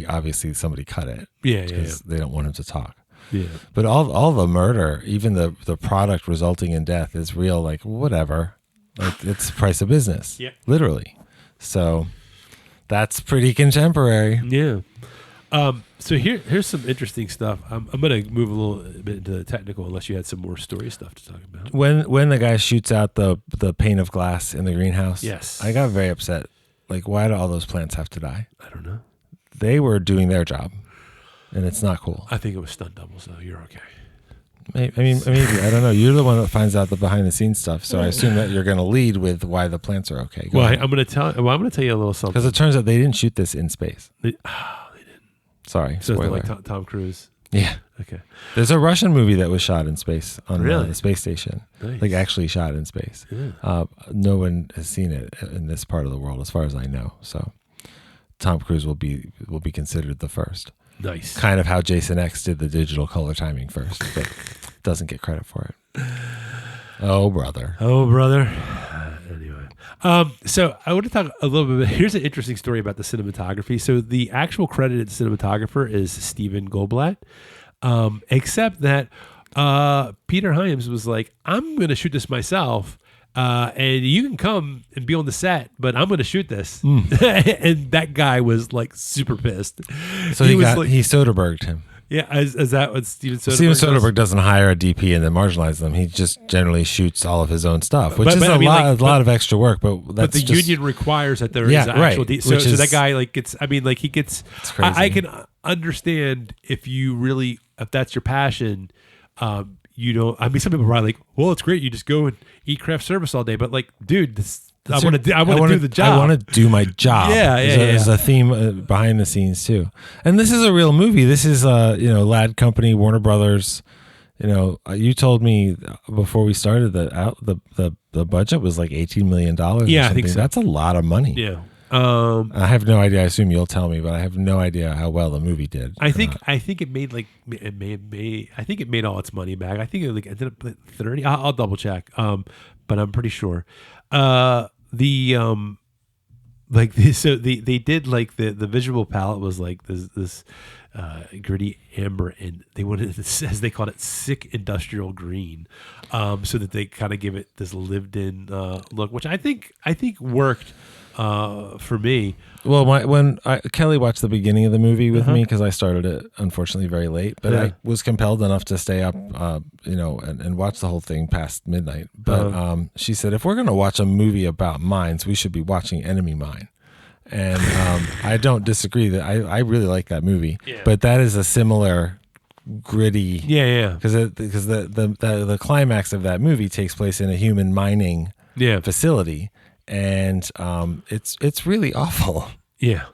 Speaker 2: somebody cut it. Because they don't want him to talk.
Speaker 1: Yeah.
Speaker 2: But all the murder, even the product resulting in death, is real. Like whatever, like it's the price of business.
Speaker 1: Yeah.
Speaker 2: Literally. So that's pretty contemporary.
Speaker 1: Yeah. So here's some interesting stuff. I'm gonna move a little bit into the technical, unless you had some more story stuff to talk about.
Speaker 2: When the guy shoots out the pane of glass in the greenhouse,
Speaker 1: yes,
Speaker 2: I got very upset. Like, why do all those plants have to die?
Speaker 1: I don't know.
Speaker 2: They were doing their job. And it's not cool.
Speaker 1: I think it was stunt double, so you're okay.
Speaker 2: Maybe I don't know. You're the one that finds out the behind the scenes stuff, so I assume that you're going to lead with why the plants are okay.
Speaker 1: I'm going to tell you a little something,
Speaker 2: because it turns out they didn't shoot this in space.
Speaker 1: They didn't.
Speaker 2: Sorry,
Speaker 1: so
Speaker 2: spoiler.
Speaker 1: Like Tom Cruise.
Speaker 2: Yeah.
Speaker 1: Okay.
Speaker 2: There's a Russian movie that was shot in space on
Speaker 1: the
Speaker 2: space station.
Speaker 1: Nice.
Speaker 2: Like actually shot in space.
Speaker 1: Yeah.
Speaker 2: No one has seen it in this part of the world, as far as I know. So Tom Cruise will be considered the first.
Speaker 1: Nice.
Speaker 2: Kind of how Jason X did the digital color timing first, but doesn't get credit for it. Oh, brother.
Speaker 1: Anyway. So I want to talk a little bit. Here's an interesting story about the cinematography. So the actual credited cinematographer is Stephen Goldblatt, except that Peter Hyams was like, I'm going to shoot this myself. And you can come and be on the set, but I'm going to shoot this. And that guy was like super pissed.
Speaker 2: So he Soderberghed him.
Speaker 1: Yeah, is that what Steven Soderbergh
Speaker 2: Steven Soderbergh doesn't hire a DP and then marginalize them. He just generally shoots all of his own stuff, which is a lot of extra work. But
Speaker 1: the union requires that there is an actual DP. So that guy gets. He gets. I can understand if that's your passion. Some people are probably like, well, it's great. You just go and eat craft service all day. But like, dude, I want to do the job.
Speaker 2: I want to do my job. There's a theme behind the scenes too. And this is a real movie. This is Lad Company, Warner Brothers. You told me before we started that the budget was like $18 million.
Speaker 1: Yeah, I think so.
Speaker 2: That's a lot of money.
Speaker 1: Yeah.
Speaker 2: I have no idea. I assume you'll tell me, but I have no idea how well the movie did.
Speaker 1: I think it made I think it made all its money back. I think it ended up at 30. I'll double check. But I'm pretty sure. They did like the visual palette was like this gritty amber, and they wanted this, as they called it, sick industrial green, so that they kind of give it this lived in look, which I think worked. For me,
Speaker 2: well, Kelly watched the beginning of the movie with me, because I started it unfortunately very late, but I was compelled enough to stay up, and watch the whole thing past midnight. But she said, if we're going to watch a movie about mines, we should be watching Enemy Mine. And I don't disagree that I really like that movie, but that is a similar gritty, because the climax of that movie takes place in a human mining facility. And it's really awful.
Speaker 1: Yeah,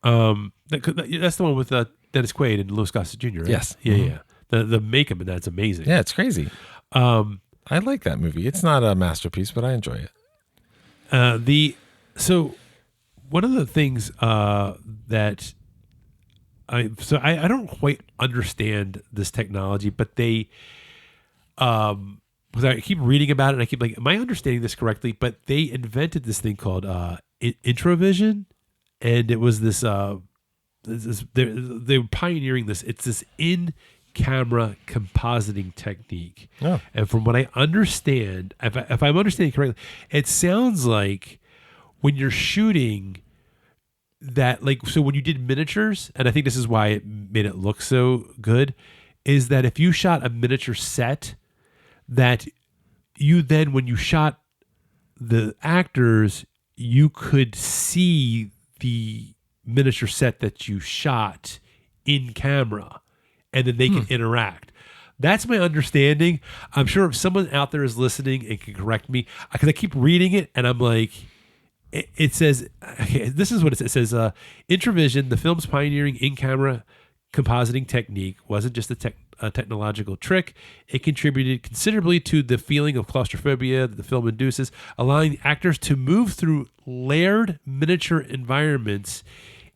Speaker 1: that's the one with Dennis Quaid and Louis Gossett Jr. Right?
Speaker 2: Yes.
Speaker 1: Yeah. The makeup in that's amazing.
Speaker 2: Yeah, it's crazy. I like that movie. It's not a masterpiece, but I enjoy it.
Speaker 1: So one of the things that I don't quite understand this technology, but they because I keep reading about it and I keep like, am I understanding this correctly? But they invented this thing called introvision, and it was this. They were pioneering this. It's this in-camera compositing technique, and from what I understand, if I'm understanding correctly, it sounds like when you're shooting that, like, so when you did miniatures, and I think this is why it made it look so good, is that if you shot a miniature set, that you then, when you shot the actors, you could see the miniature set that you shot in camera, and then they can interact. That's my understanding. I'm sure if someone out there is listening and can correct me, because I keep reading it and I'm like, it says, okay, this is what it says. It says, Introvision, the film's pioneering in-camera compositing technique, wasn't just a technological trick. It contributed considerably to the feeling of claustrophobia that the film induces, allowing actors to move through layered miniature environments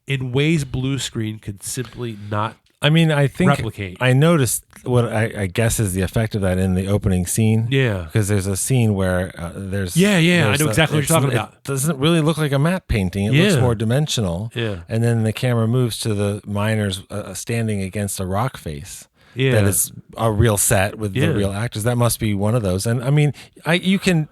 Speaker 1: in ways blue screen could simply not
Speaker 2: I think
Speaker 1: replicate.
Speaker 2: I noticed what I guess is the effect of that in the opening scene.
Speaker 1: Yeah.
Speaker 2: Because there's a scene where there's...
Speaker 1: I know exactly what you're talking about.
Speaker 2: It doesn't really look like a matte painting. It looks more dimensional.
Speaker 1: Yeah.
Speaker 2: And then the camera moves to the miners standing against a rock face.
Speaker 1: Yeah.
Speaker 2: That is a real set with the real actors. That must be one of those. And you can...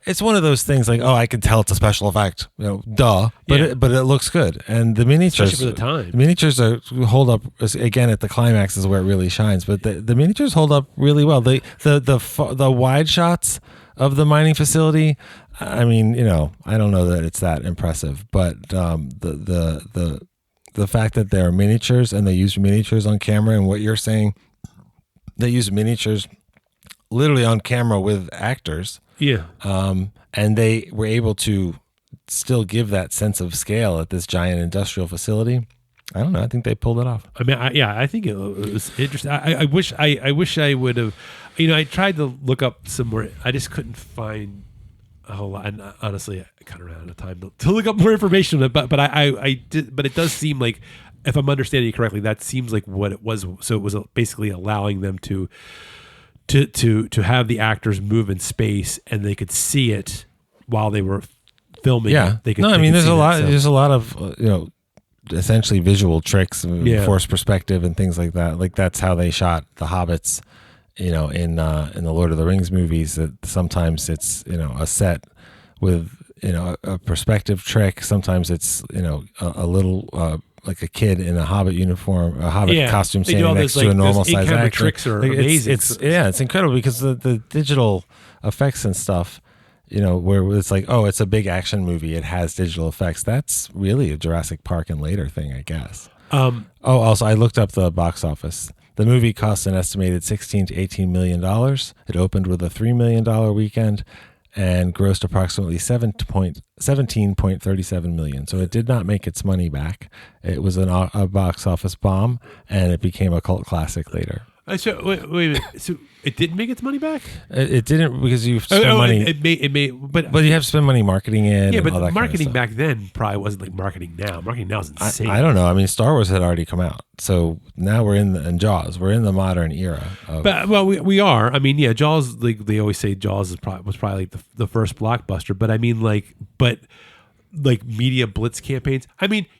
Speaker 2: It's one of those things like, I can tell it's a special effect, duh, but it looks good. And the miniatures,
Speaker 1: especially for the time,
Speaker 2: the miniatures hold up again at the climax is where it really shines. But the miniatures hold up really well. The wide shots of the mining facility, I don't know that it's that impressive, but the fact that they're miniatures and they use miniatures on camera, and what you're saying, they use miniatures literally on camera with actors.
Speaker 1: Yeah.
Speaker 2: And they were able to still give that sense of scale at this giant industrial facility. I don't know. I think they pulled it off.
Speaker 1: I think it was interesting. I wish I would have, I tried to look up some more. I just couldn't find a whole lot. And honestly, I kind of ran out of time to look up more information on it. But I did. But it does seem like, if I'm understanding it correctly, that seems like what it was. So it was basically allowing them to have the actors move in space, and they could see it while they were filming.
Speaker 2: Yeah,
Speaker 1: they could,
Speaker 2: there's a lot of essentially visual tricks, forced perspective, and things like that. Like that's how they shot the Hobbits, in the Lord of the Rings movies. That sometimes it's a set with a perspective trick. Sometimes it's a little. Like a kid in a Hobbit uniform, a Hobbit costume, standing next to a normal size actor.
Speaker 1: Tricks are amazing.
Speaker 2: It's incredible because the digital effects and stuff, where it's like, it's a big action movie, it has digital effects. That's really a Jurassic Park and later thing, I guess. Also, I looked up the box office. The movie cost an estimated $16 to $18 million. It opened with a $3 million weekend and grossed approximately $17.37 million. So it did not make its money back. It was a box office bomb, and it became a cult classic later.
Speaker 1: So wait a minute. So it didn't make its money back?
Speaker 2: It didn't, because you spent money.
Speaker 1: It may, but
Speaker 2: you have to spend money marketing it.
Speaker 1: Yeah, but
Speaker 2: all that
Speaker 1: marketing
Speaker 2: kind of
Speaker 1: back then probably wasn't like marketing now. Marketing now is insane.
Speaker 2: I don't know. Star Wars had already come out, so now we're in Jaws. We're in the modern era.
Speaker 1: We are. Jaws. Like they always say, Jaws was probably like the first blockbuster. But like media blitz campaigns.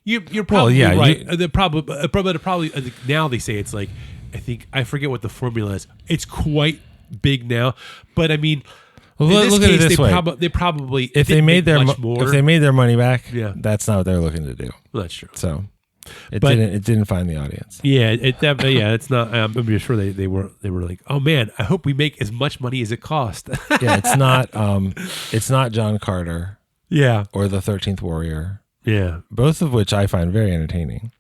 Speaker 1: You're probably right. They're probably now they say it's like, I forget what the formula is. It's quite big now, but look at it this way. They probably
Speaker 2: if they made their money back, that's not what they're looking to do.
Speaker 1: Well, that's true.
Speaker 2: So it didn't find the audience.
Speaker 1: Yeah, it's not. I'm sure they were like, oh man, I hope we make as much money as it cost.
Speaker 2: Yeah, it's not John Carter.
Speaker 1: Yeah,
Speaker 2: or the 13th Warrior.
Speaker 1: Yeah,
Speaker 2: both of which I find very entertaining.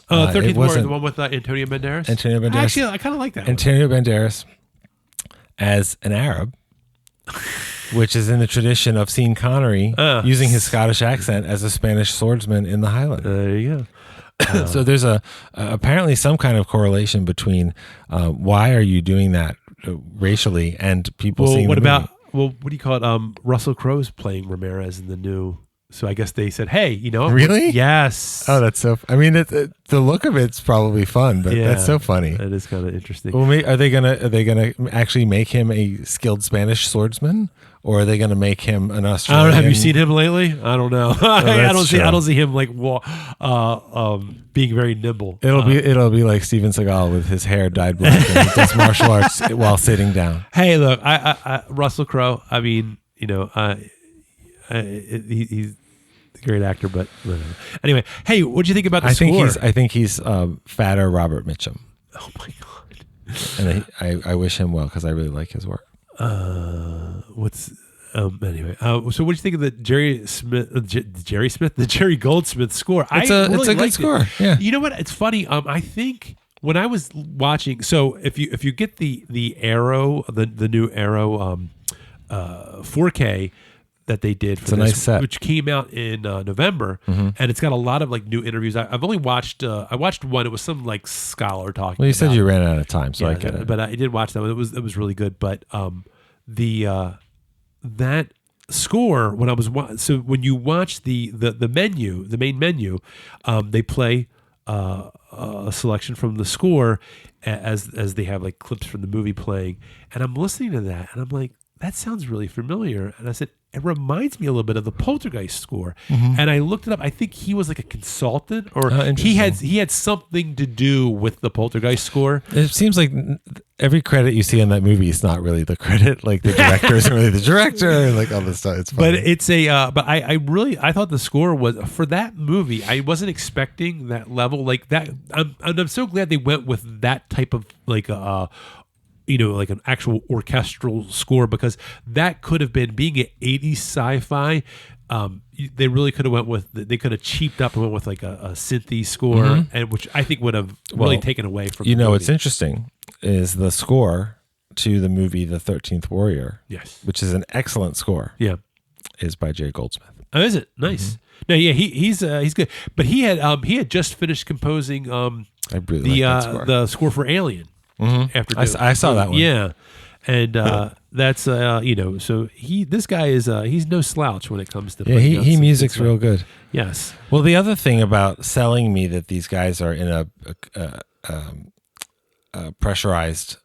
Speaker 1: 13th Warrior, the one with Antonio Banderas?
Speaker 2: Antonio Banderas.
Speaker 1: Actually, I kind of like that
Speaker 2: Antonio Banderas as an Arab, which is in the tradition of Sean Connery using his Scottish accent as a Spanish swordsman in the Highlands.
Speaker 1: There you go.
Speaker 2: So there's apparently some kind of correlation between why are you doing that racially and people seeing
Speaker 1: what do you call it? Russell Crowe's playing Ramirez in the new So I guess they said, "Hey, you know,
Speaker 2: Really?
Speaker 1: Yes.
Speaker 2: Oh, that's so. I mean, the look of it's probably fun, but that's so funny.
Speaker 1: That is kind of interesting.
Speaker 2: Well, are they gonna actually make him a skilled Spanish swordsman, or are they gonna make him an Australian?
Speaker 1: I don't know. Have you seen him lately? I don't know. I don't see him like being very nimble.
Speaker 2: It'll be like Steven Seagal with his hair dyed black and he does martial arts while sitting down.
Speaker 1: Hey, look, I Russell Crowe. I mean, you know, he's a great actor, but whatever. Anyway, hey, what'd you think about the score?
Speaker 2: I think he's fatter Robert Mitchum.
Speaker 1: Oh my god!
Speaker 2: And I wish him well because I really like his work.
Speaker 1: Anyway, so what do you think of the the Jerry Goldsmith score?
Speaker 2: It's a good score. Yeah.
Speaker 1: You know what? It's funny. I think when I was watching, so if you get the Arrow, the new Arrow 4K that they did for
Speaker 2: it's a nice set,
Speaker 1: which came out in November, and it's got a lot of like new interviews. I've only watched I watched one. It was some like scholar talking.
Speaker 2: Well, you said you ran out of time, so I get it.
Speaker 1: But I did watch that one. It was really good. But that score when I was so when you watch the menu, the main menu, they play a selection from the score as they have like clips from the movie playing, and I'm listening to that and I'm like, that sounds really familiar. And I said, it reminds me a little bit of the Poltergeist score. Mm-hmm. And I looked it up. I think he was like a consultant, or he had something to do with the Poltergeist score.
Speaker 2: It seems like every credit you see in that movie is not really the credit. Like the director isn't really the director, and like all this stuff. It's funny.
Speaker 1: But it's but I thought the score was for that movie. I wasn't expecting that level like that. I'm so glad they went with that type of like like an actual orchestral score, because that could have been, being an 80s sci-fi, they really could have they could have cheaped up and went with like a synthy score, and which I think would have really taken away from the movie.
Speaker 2: What's interesting is the score to the movie The 13th Warrior,
Speaker 1: yes,
Speaker 2: which is an excellent score, is by Jerry Goldsmith.
Speaker 1: Oh, is it? Nice. No, yeah, he's good, but he had just finished composing
Speaker 2: I really like that score.
Speaker 1: The score for Alien. Mm-hmm. After
Speaker 2: I saw that one.
Speaker 1: Yeah. And that's so this guy is he's no slouch when it comes to
Speaker 2: he music's real good.
Speaker 1: Yes.
Speaker 2: Well, the other thing about selling me that these guys are in a pressurized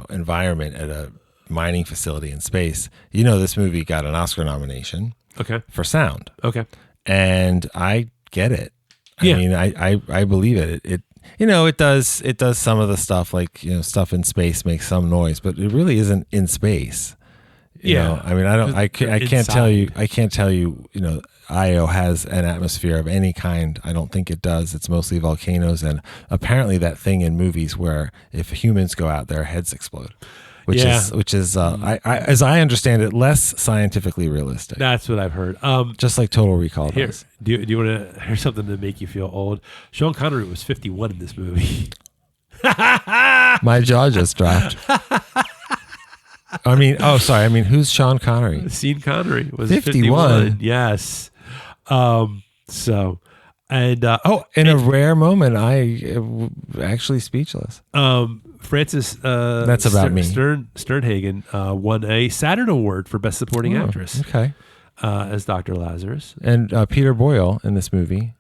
Speaker 2: environment at a mining facility in space. This movie got an Oscar nomination.
Speaker 1: Okay.
Speaker 2: For sound.
Speaker 1: Okay.
Speaker 2: And I get it. I mean, I believe it. It does some of the stuff, like, stuff in space makes some noise, but it really isn't in space. You know? I mean, I can't tell you, Io has an atmosphere of any kind. I don't think it does. It's mostly volcanoes, and apparently that thing in movies where if humans go out, their heads explode. Which is as I understand it, less scientifically realistic.
Speaker 1: That's what I've heard.
Speaker 2: Just like Total Recall does.
Speaker 1: Do you want to hear something to make you feel old? Sean Connery was 51 in this movie.
Speaker 2: My jaw just dropped. Who's Sean Connery?
Speaker 1: Sean Connery was 51. Yes. In
Speaker 2: a rare moment, I actually speechless.
Speaker 1: Frances
Speaker 2: that's about me.
Speaker 1: Sternhagen won a Saturn Award for Best Supporting Actress.
Speaker 2: Okay.
Speaker 1: As Dr. Lazarus.
Speaker 2: And Peter Boyle in this movie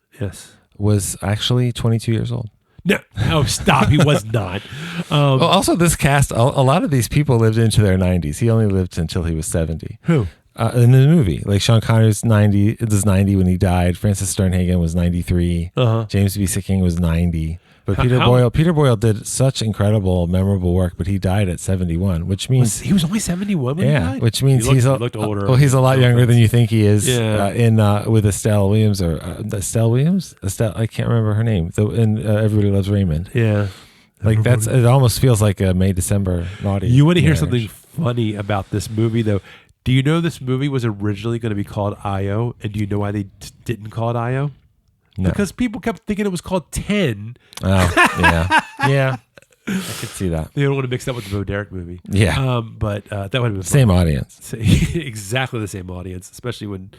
Speaker 2: was actually 22 years old.
Speaker 1: No, stop. He was not.
Speaker 2: Well, also this cast, a lot of these people lived into their 90s. He only lived until he was 70.
Speaker 1: Who?
Speaker 2: In the movie, like Sean Connery was 90. It was 90 when he died. Frances Sternhagen was 93. James Sikking was 90. But Peter Boyle did such incredible, memorable work, but he died at 71, which means
Speaker 1: he was only 71 when he died.
Speaker 2: Which means
Speaker 1: he looked older.
Speaker 2: Well, he's a lot younger than you think he is. With Estelle Williams Estelle Williams. I can't remember her name. In Everybody Loves Raymond.
Speaker 1: Yeah,
Speaker 2: like it almost feels like a May-December naughty.
Speaker 1: You want to hear something funny about this movie, though? Do you know this movie was originally going to be called Io, and do you know why they didn't call it Io? No. Because people kept thinking it was called 10.
Speaker 2: Oh, yeah. I could see that.
Speaker 1: They don't want to mix that with the Bo Derek movie.
Speaker 2: Yeah.
Speaker 1: But that would have been
Speaker 2: same
Speaker 1: fun.
Speaker 2: Audience.
Speaker 1: Exactly the same audience, especially when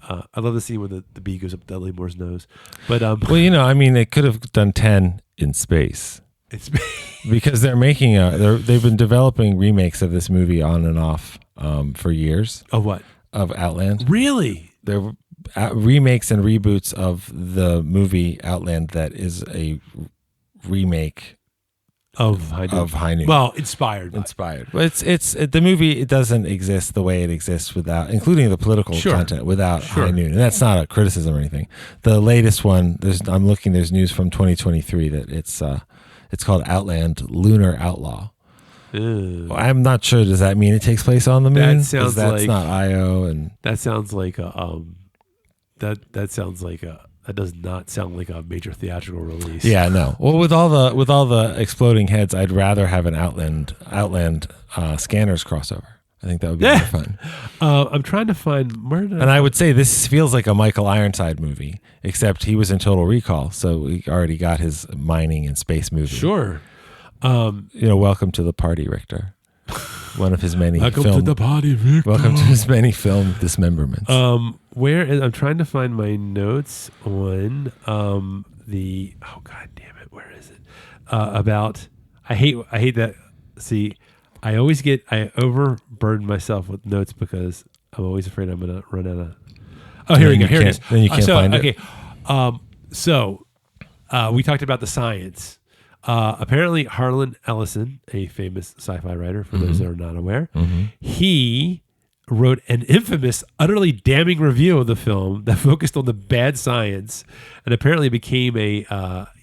Speaker 1: I love the scene when the bee goes up Dudley Moore's nose. But
Speaker 2: they could have done 10 in space.
Speaker 1: It's
Speaker 2: because they're making they've been developing remakes of this movie on and off for years.
Speaker 1: Of what?
Speaker 2: Of Outland.
Speaker 1: Really?
Speaker 2: there remakes and reboots of the movie Outland that is a remake
Speaker 1: of High Noon. Well, inspired.
Speaker 2: But it's the movie. It doesn't exist the way it exists without, including the political content, without High Noon. And that's not a criticism or anything. The latest one, there's news from 2023 that it's called Outland Lunar Outlaw. Well, I'm not sure. Does that mean it takes place on the moon?
Speaker 1: That sounds
Speaker 2: that's not Io, and
Speaker 1: that sounds like a that does not sound like a major theatrical release.
Speaker 2: Yeah, no. Well, with all the exploding heads, I'd rather have an Outland Scanners crossover. I think that would be more fun.
Speaker 1: I'm trying to find
Speaker 2: and I would say this feels like a Michael Ironside movie, except he was in Total Recall, so he already got his mining and space movie.
Speaker 1: Sure.
Speaker 2: Welcome to the party, Richter. One of his many
Speaker 1: Welcome to the party, Richter.
Speaker 2: Welcome to his many film dismemberments.
Speaker 1: I'm trying to find my notes on the god damn it, where is it? About I hate that. See, I overburden myself with notes because I'm always afraid I'm gonna run out of. Oh, here we go. Here it is.
Speaker 2: Then you can't find it.
Speaker 1: Okay. So we talked about the science. Apparently, Harlan Ellison, a famous sci-fi writer, for those that are not aware, he wrote an infamous, utterly damning review of the film that focused on the bad science, and apparently became a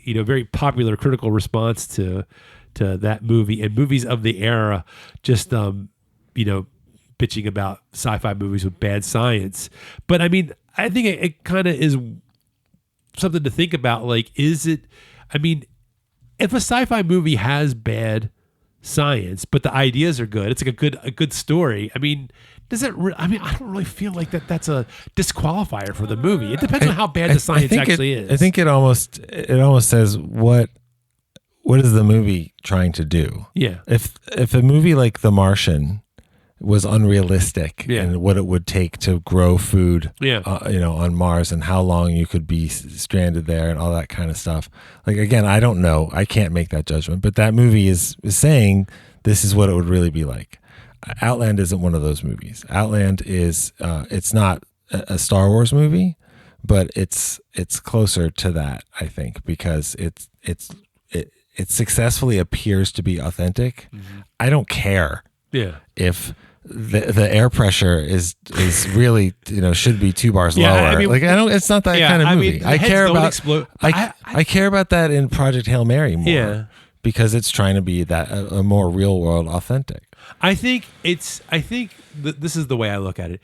Speaker 1: very popular critical response to that movie and movies of the era. Just bitching about sci-fi movies with bad science. But I mean, I think it kind of is something to think about. Like, is it? I mean, if a sci-fi movie has bad science, but the ideas are good, it's like a good story. I mean, does it? I don't really feel like that's a disqualifier for the movie. It depends on how bad the science actually is.
Speaker 2: I think it almost says what is the movie trying to do?
Speaker 1: Yeah.
Speaker 2: If a movie like The Martian was unrealistic and what it would take to grow food, on Mars, and how long you could be stranded there and all that kind of stuff. Like, again, I don't know. I can't make that judgment, but that movie is saying this is what it would really be like. Outland isn't one of those movies. Outland is, it's not a Star Wars movie, but it's closer to that, I think, because it successfully appears to be authentic. I don't care if the air pressure is really should be 2 bars lower. I mean, it's not that kind of movie. I care about I care about that in Project Hail Mary more because it's trying to be that a more real world authentic.
Speaker 1: I think this is the way I look at it.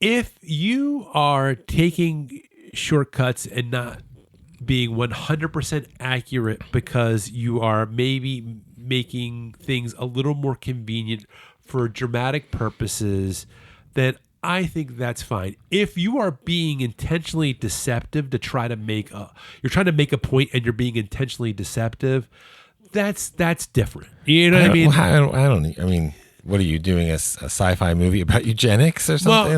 Speaker 1: If you are taking shortcuts and not being 100% accurate because you are maybe making things a little more convenient for dramatic purposes, then I think that's fine. If you are being intentionally deceptive to try to you're trying to make a point and you're being intentionally deceptive, that's different. You know what I mean?
Speaker 2: I mean, what are you doing? A sci-fi movie about eugenics or something?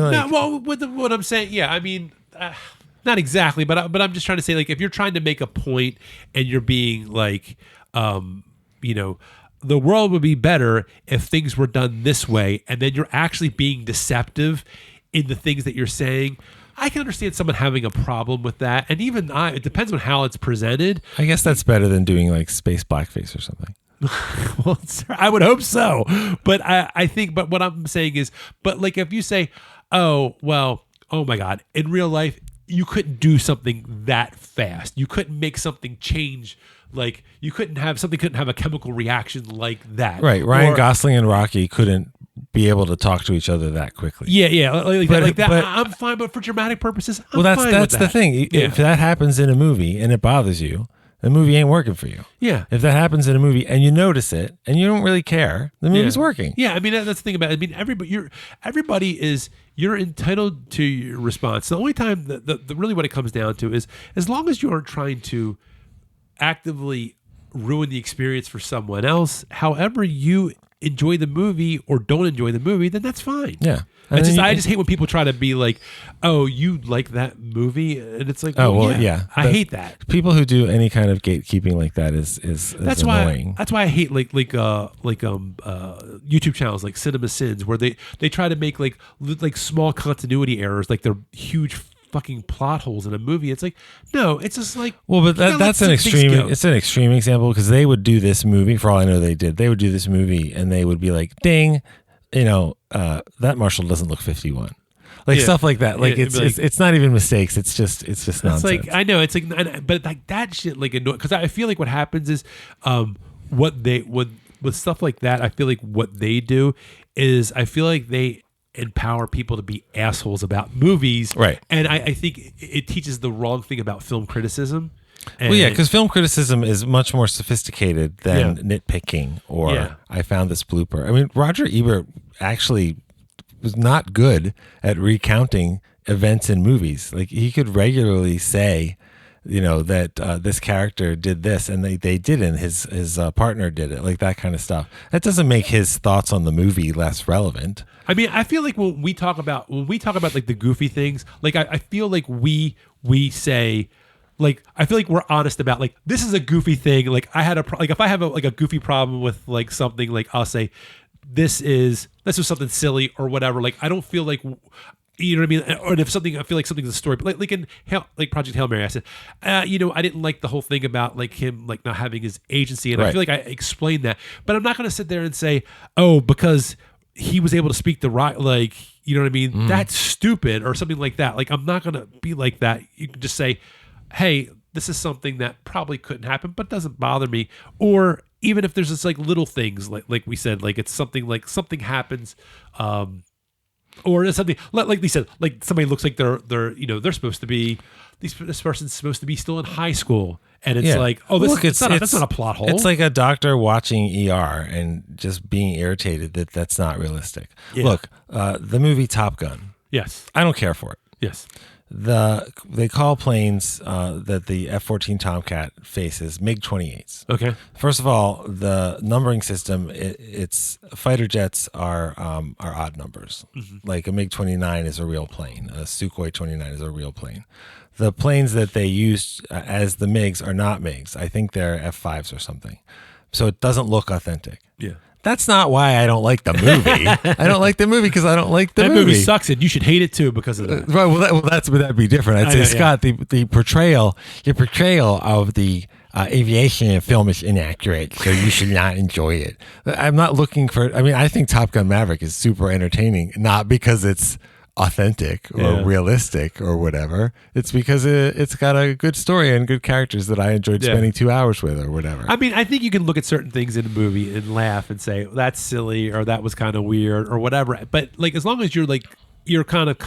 Speaker 1: What I'm saying, I mean, not exactly, but I'm just trying to say, like, if you're trying to make a point and you're being like, the world would be better if things were done this way, and then you're actually being deceptive in the things that you're saying, I can understand someone having a problem with that. And even it depends on how it's presented.
Speaker 2: I guess that's better than doing like space blackface or something.
Speaker 1: Well, I would hope so. But I think, but what I'm saying is, but like if you say, oh my God, in real life, you couldn't do something that fast. You couldn't make something change. Like you couldn't have a chemical reaction like that.
Speaker 2: Right. Ryan Gosling and Rocky couldn't be able to talk to each other that quickly.
Speaker 1: Yeah. Like that. I'm fine, but for dramatic purposes,
Speaker 2: that's the thing. If that happens in a movie and it bothers you, the movie ain't working for you.
Speaker 1: Yeah.
Speaker 2: If that happens in a movie and you notice it and you don't really care, the movie's working.
Speaker 1: Yeah. I mean, that's the thing about it. I mean, you're entitled to your response. The only time the really what it comes down to is as long as you aren't trying to actively ruin the experience for someone else, however you enjoy the movie or don't enjoy the movie, then that's fine.
Speaker 2: Yeah.
Speaker 1: I just hate when people try to be like, "Oh, you like that movie?" And it's like, "Oh, well, yeah." I hate that.
Speaker 2: People who do any kind of gatekeeping like that is
Speaker 1: that's
Speaker 2: annoying.
Speaker 1: That's why I hate YouTube channels like Cinema Sins, where they try to make like small continuity errors, like they're huge fucking plot holes in a movie. It's like, no, it's just like,
Speaker 2: well, but that's an extreme. It's an extreme example because they would do this movie. For all I know, they would do this movie and they would be like, "Ding, that Marshal doesn't look 51." Like stuff like that. Like it's not even mistakes. It's just nonsense.
Speaker 1: It's like, I know it's like, but like that shit like annoy, because I feel like what happens is, with stuff like that, I feel like what they do is I feel like they empower people to be assholes about movies,
Speaker 2: right?
Speaker 1: And I think it teaches the wrong thing about film criticism.
Speaker 2: Well, yeah, because film criticism is much more sophisticated than nitpicking or I found this blooper. I mean, Roger Ebert actually was not good at recounting events in movies. Like he could regularly say, that this character did this and they didn't. His partner did it, like that kind of stuff. That doesn't make his thoughts on the movie less relevant.
Speaker 1: I mean, I feel like when we talk about like the goofy things, like I feel like we say, like, I feel like we're honest about like, this is a goofy thing. Like I had if I have a goofy problem with like something, like I'll say this was something silly or whatever. Like I don't feel like, you know what I mean? Or if something, I feel like something's a story, but like in Project Hail Mary, I said, I didn't like the whole thing about like him like not having his agency, and I feel like I explained that, but I'm not going to sit there and say, oh, because he was able to speak the right, like, you know what I mean? That's stupid or something like that. Like I'm not going to be like that. You can just say, hey, this is something that probably couldn't happen, but doesn't bother me. Or even if there's just like little things, like we said, like it's something like something happens, or it's something like we said, like somebody looks like they're supposed to be, this person's supposed to be still in high school, and it's like, oh, that's not a plot hole.
Speaker 2: It's like a doctor watching ER and just being irritated that that's not realistic. Yeah. Look, the movie Top Gun.
Speaker 1: Yes,
Speaker 2: I don't care for it.
Speaker 1: Yes.
Speaker 2: They call planes that the F-14 Tomcat faces MiG-28s.
Speaker 1: Okay.
Speaker 2: First of all, the numbering system, it's fighter jets are odd numbers. Mm-hmm. Like a MiG-29 is a real plane. A Sukhoi 29 is a real plane. The planes that they used as the MiGs are not MiGs. I think they're F-5s or something. So it doesn't look authentic.
Speaker 1: Yeah.
Speaker 2: That's not why I don't like the movie. I don't like the movie because I don't like the movie.
Speaker 1: That movie sucks, and you should hate it too because of that.
Speaker 2: Right. Well, that'd be different. I'd say, Scott, the portrayal of the aviation in film is inaccurate, so you should not enjoy it. I'm not looking for. I mean, I think Top Gun Maverick is super entertaining, not because it's authentic or realistic or whatever. It's because it's got a good story and good characters that I enjoyed spending 2 hours with or whatever.
Speaker 1: I mean, I think you can look at certain things in a movie and laugh and say, that's silly or that was kind of weird or whatever. But like, as long as you're kind of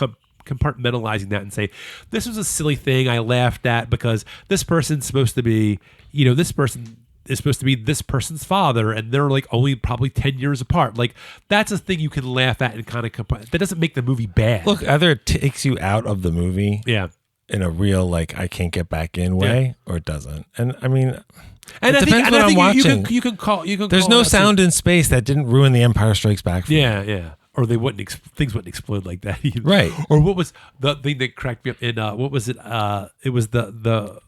Speaker 1: compartmentalizing that and say, this was a silly thing I laughed at because this person's supposed to be, this person is supposed to be this person's father, and they're like only probably 10 years apart. Like that's a thing you can laugh at and kind of that doesn't make the movie bad.
Speaker 2: Look, either it takes you out of the movie, in a real like I can't get back in way, or it doesn't. And I mean, it depends what I'm watching.
Speaker 1: You can call.
Speaker 2: There's no sound in space that didn't ruin The Empire Strikes Back.
Speaker 1: Yeah. Or they wouldn't. Things wouldn't explode like that, either.
Speaker 2: Right?
Speaker 1: Or what was the thing that cracked me up in? What was it? It was the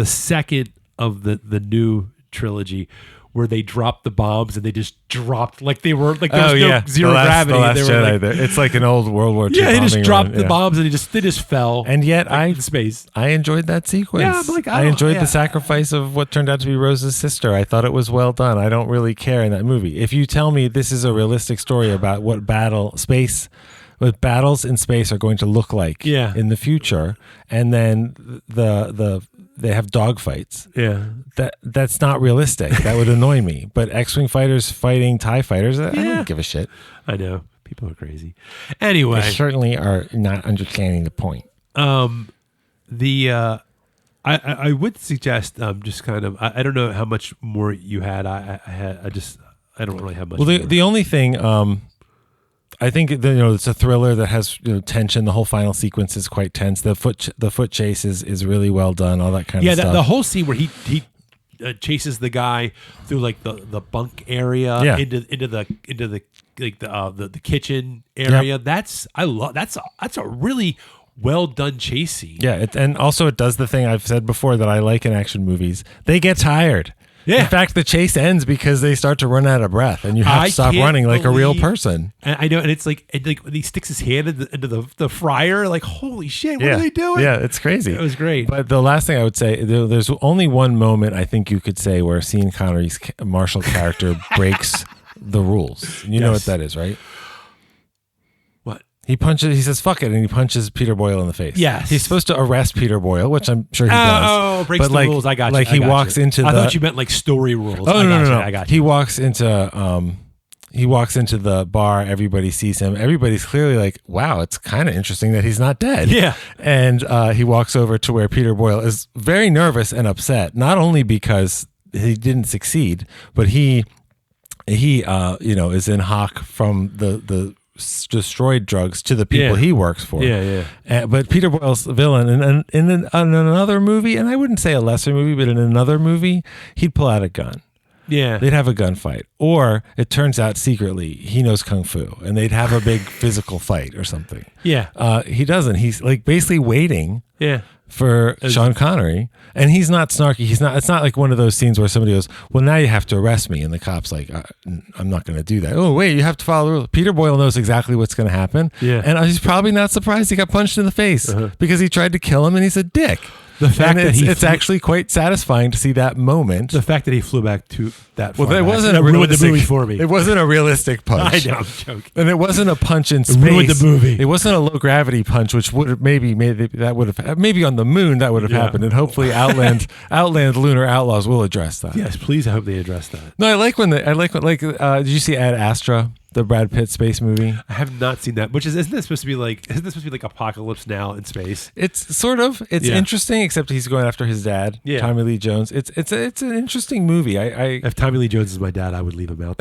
Speaker 1: second of the new trilogy where they dropped the bombs and they just dropped like they were like there was no zero gravity.
Speaker 2: The Last
Speaker 1: they were
Speaker 2: Jedi
Speaker 1: like,
Speaker 2: it's like an old World War II.
Speaker 1: Yeah, they just dropped the bombs and they just fell.
Speaker 2: And yet
Speaker 1: in space.
Speaker 2: I enjoyed that sequence.
Speaker 1: Yeah, I'm like,
Speaker 2: I enjoyed the sacrifice of what turned out to be Rose's sister. I thought it was well done. I don't really care in that movie. If you tell me this is a realistic story about what battles in space are going to look like in the future, and then they have dogfights.
Speaker 1: Yeah,
Speaker 2: that's not realistic. That would annoy me. But X-wing fighters fighting TIE fighters, I don't give a shit.
Speaker 1: I know people are crazy. Anyway,
Speaker 2: they certainly are not understanding the point.
Speaker 1: I would suggest just kind of I don't know how much more you had. I don't really have much.
Speaker 2: Well, the only thing. I think it's a thriller that has tension. The whole final sequence is quite tense. The foot chase is really well done. All that kind of stuff.
Speaker 1: The whole scene where he chases the guy through like the bunk area into the like the kitchen area.
Speaker 2: Yep.
Speaker 1: That's a really well done chase scene.
Speaker 2: Yeah, and also it does the thing I've said before that I like in action movies. They get tired.
Speaker 1: Yeah.
Speaker 2: In fact, the chase ends because they start to run out of breath, and you have to stop running like a real person.
Speaker 1: And I know, and it's like when he sticks his hand into the fryer, like holy shit, what are they doing?
Speaker 2: Yeah, it's crazy.
Speaker 1: It was great.
Speaker 2: But the last thing I would say, there's only one moment I think you could say where Sean Connery's martial character breaks the rules. You know what that is, right? He says, fuck it, and he punches Peter Boyle in the face.
Speaker 1: Yes.
Speaker 2: He's supposed to arrest Peter Boyle, which I'm sure he does.
Speaker 1: Oh, breaks
Speaker 2: but
Speaker 1: the rules. I got you.
Speaker 2: Like he walks into
Speaker 1: I thought you meant like story rules.
Speaker 2: Oh, no.
Speaker 1: I got you.
Speaker 2: He walks into the bar. Everybody sees him. Everybody's clearly like, wow, it's kind of interesting that he's not dead.
Speaker 1: Yeah.
Speaker 2: And he walks over to where Peter Boyle is very nervous and upset, not only because he didn't succeed, but he is in hock from the destroyed drugs to the people he works for. But Peter Boyle's villain in another movie, and I wouldn't say a lesser movie, but in another movie, he'd pull out a gun.
Speaker 1: Yeah.
Speaker 2: They'd have a gunfight. Or it turns out secretly he knows Kung Fu, and they'd have a big physical fight or something.
Speaker 1: Yeah.
Speaker 2: He doesn't. He's like basically waiting for
Speaker 1: As
Speaker 2: Sean Connery, and he's not snarky. It's not like one of those scenes where somebody goes, well, now you have to arrest me, and the cop's like, I'm not going to do that. Oh, wait, you have to follow the rules. Peter Boyle knows exactly what's going to happen, and he's probably not surprised he got punched in the face because he tried to kill him, and he's a dick.
Speaker 1: The fact that
Speaker 2: it's actually quite satisfying to see that moment.
Speaker 1: The fact that he flew back to that far.
Speaker 2: Well, it wasn't
Speaker 1: ruined the movie for me.
Speaker 2: It wasn't a realistic punch.
Speaker 1: I know, I'm joking.
Speaker 2: And it wasn't a punch in space.
Speaker 1: Ruined the movie.
Speaker 2: It wasn't a low gravity punch, which would have maybe on the moon that would have happened. And hopefully Outland Lunar Outlaws will address that.
Speaker 1: Yes, please. I hope they address that.
Speaker 2: No, I like when did you see Ad Astra? The Brad Pitt space movie.
Speaker 1: I have not seen that. Isn't this supposed to be like Apocalypse Now in space?
Speaker 2: It's sort of. It's interesting, except he's going after his dad, Tommy Lee Jones. It's an interesting movie.
Speaker 1: If Tommy Lee Jones is my dad, I would leave him out.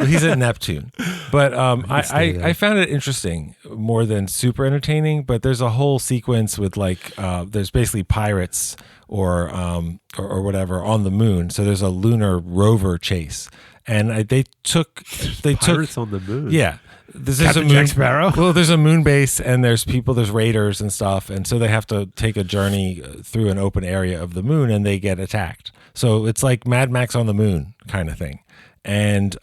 Speaker 2: He's at Neptune, but I found it interesting more than super entertaining. But there's a whole sequence with there's basically pirates or whatever on the moon. So there's a lunar rover chase. And they took
Speaker 1: pirates on the moon.
Speaker 2: Yeah, there's
Speaker 1: Captain
Speaker 2: a moon,
Speaker 1: Jack Sparrow.
Speaker 2: Well, there's a moon base, and there's raiders and stuff, and so they have to take a journey through an open area of the moon, and they get attacked. So it's like Mad Max on the moon kind of thing. And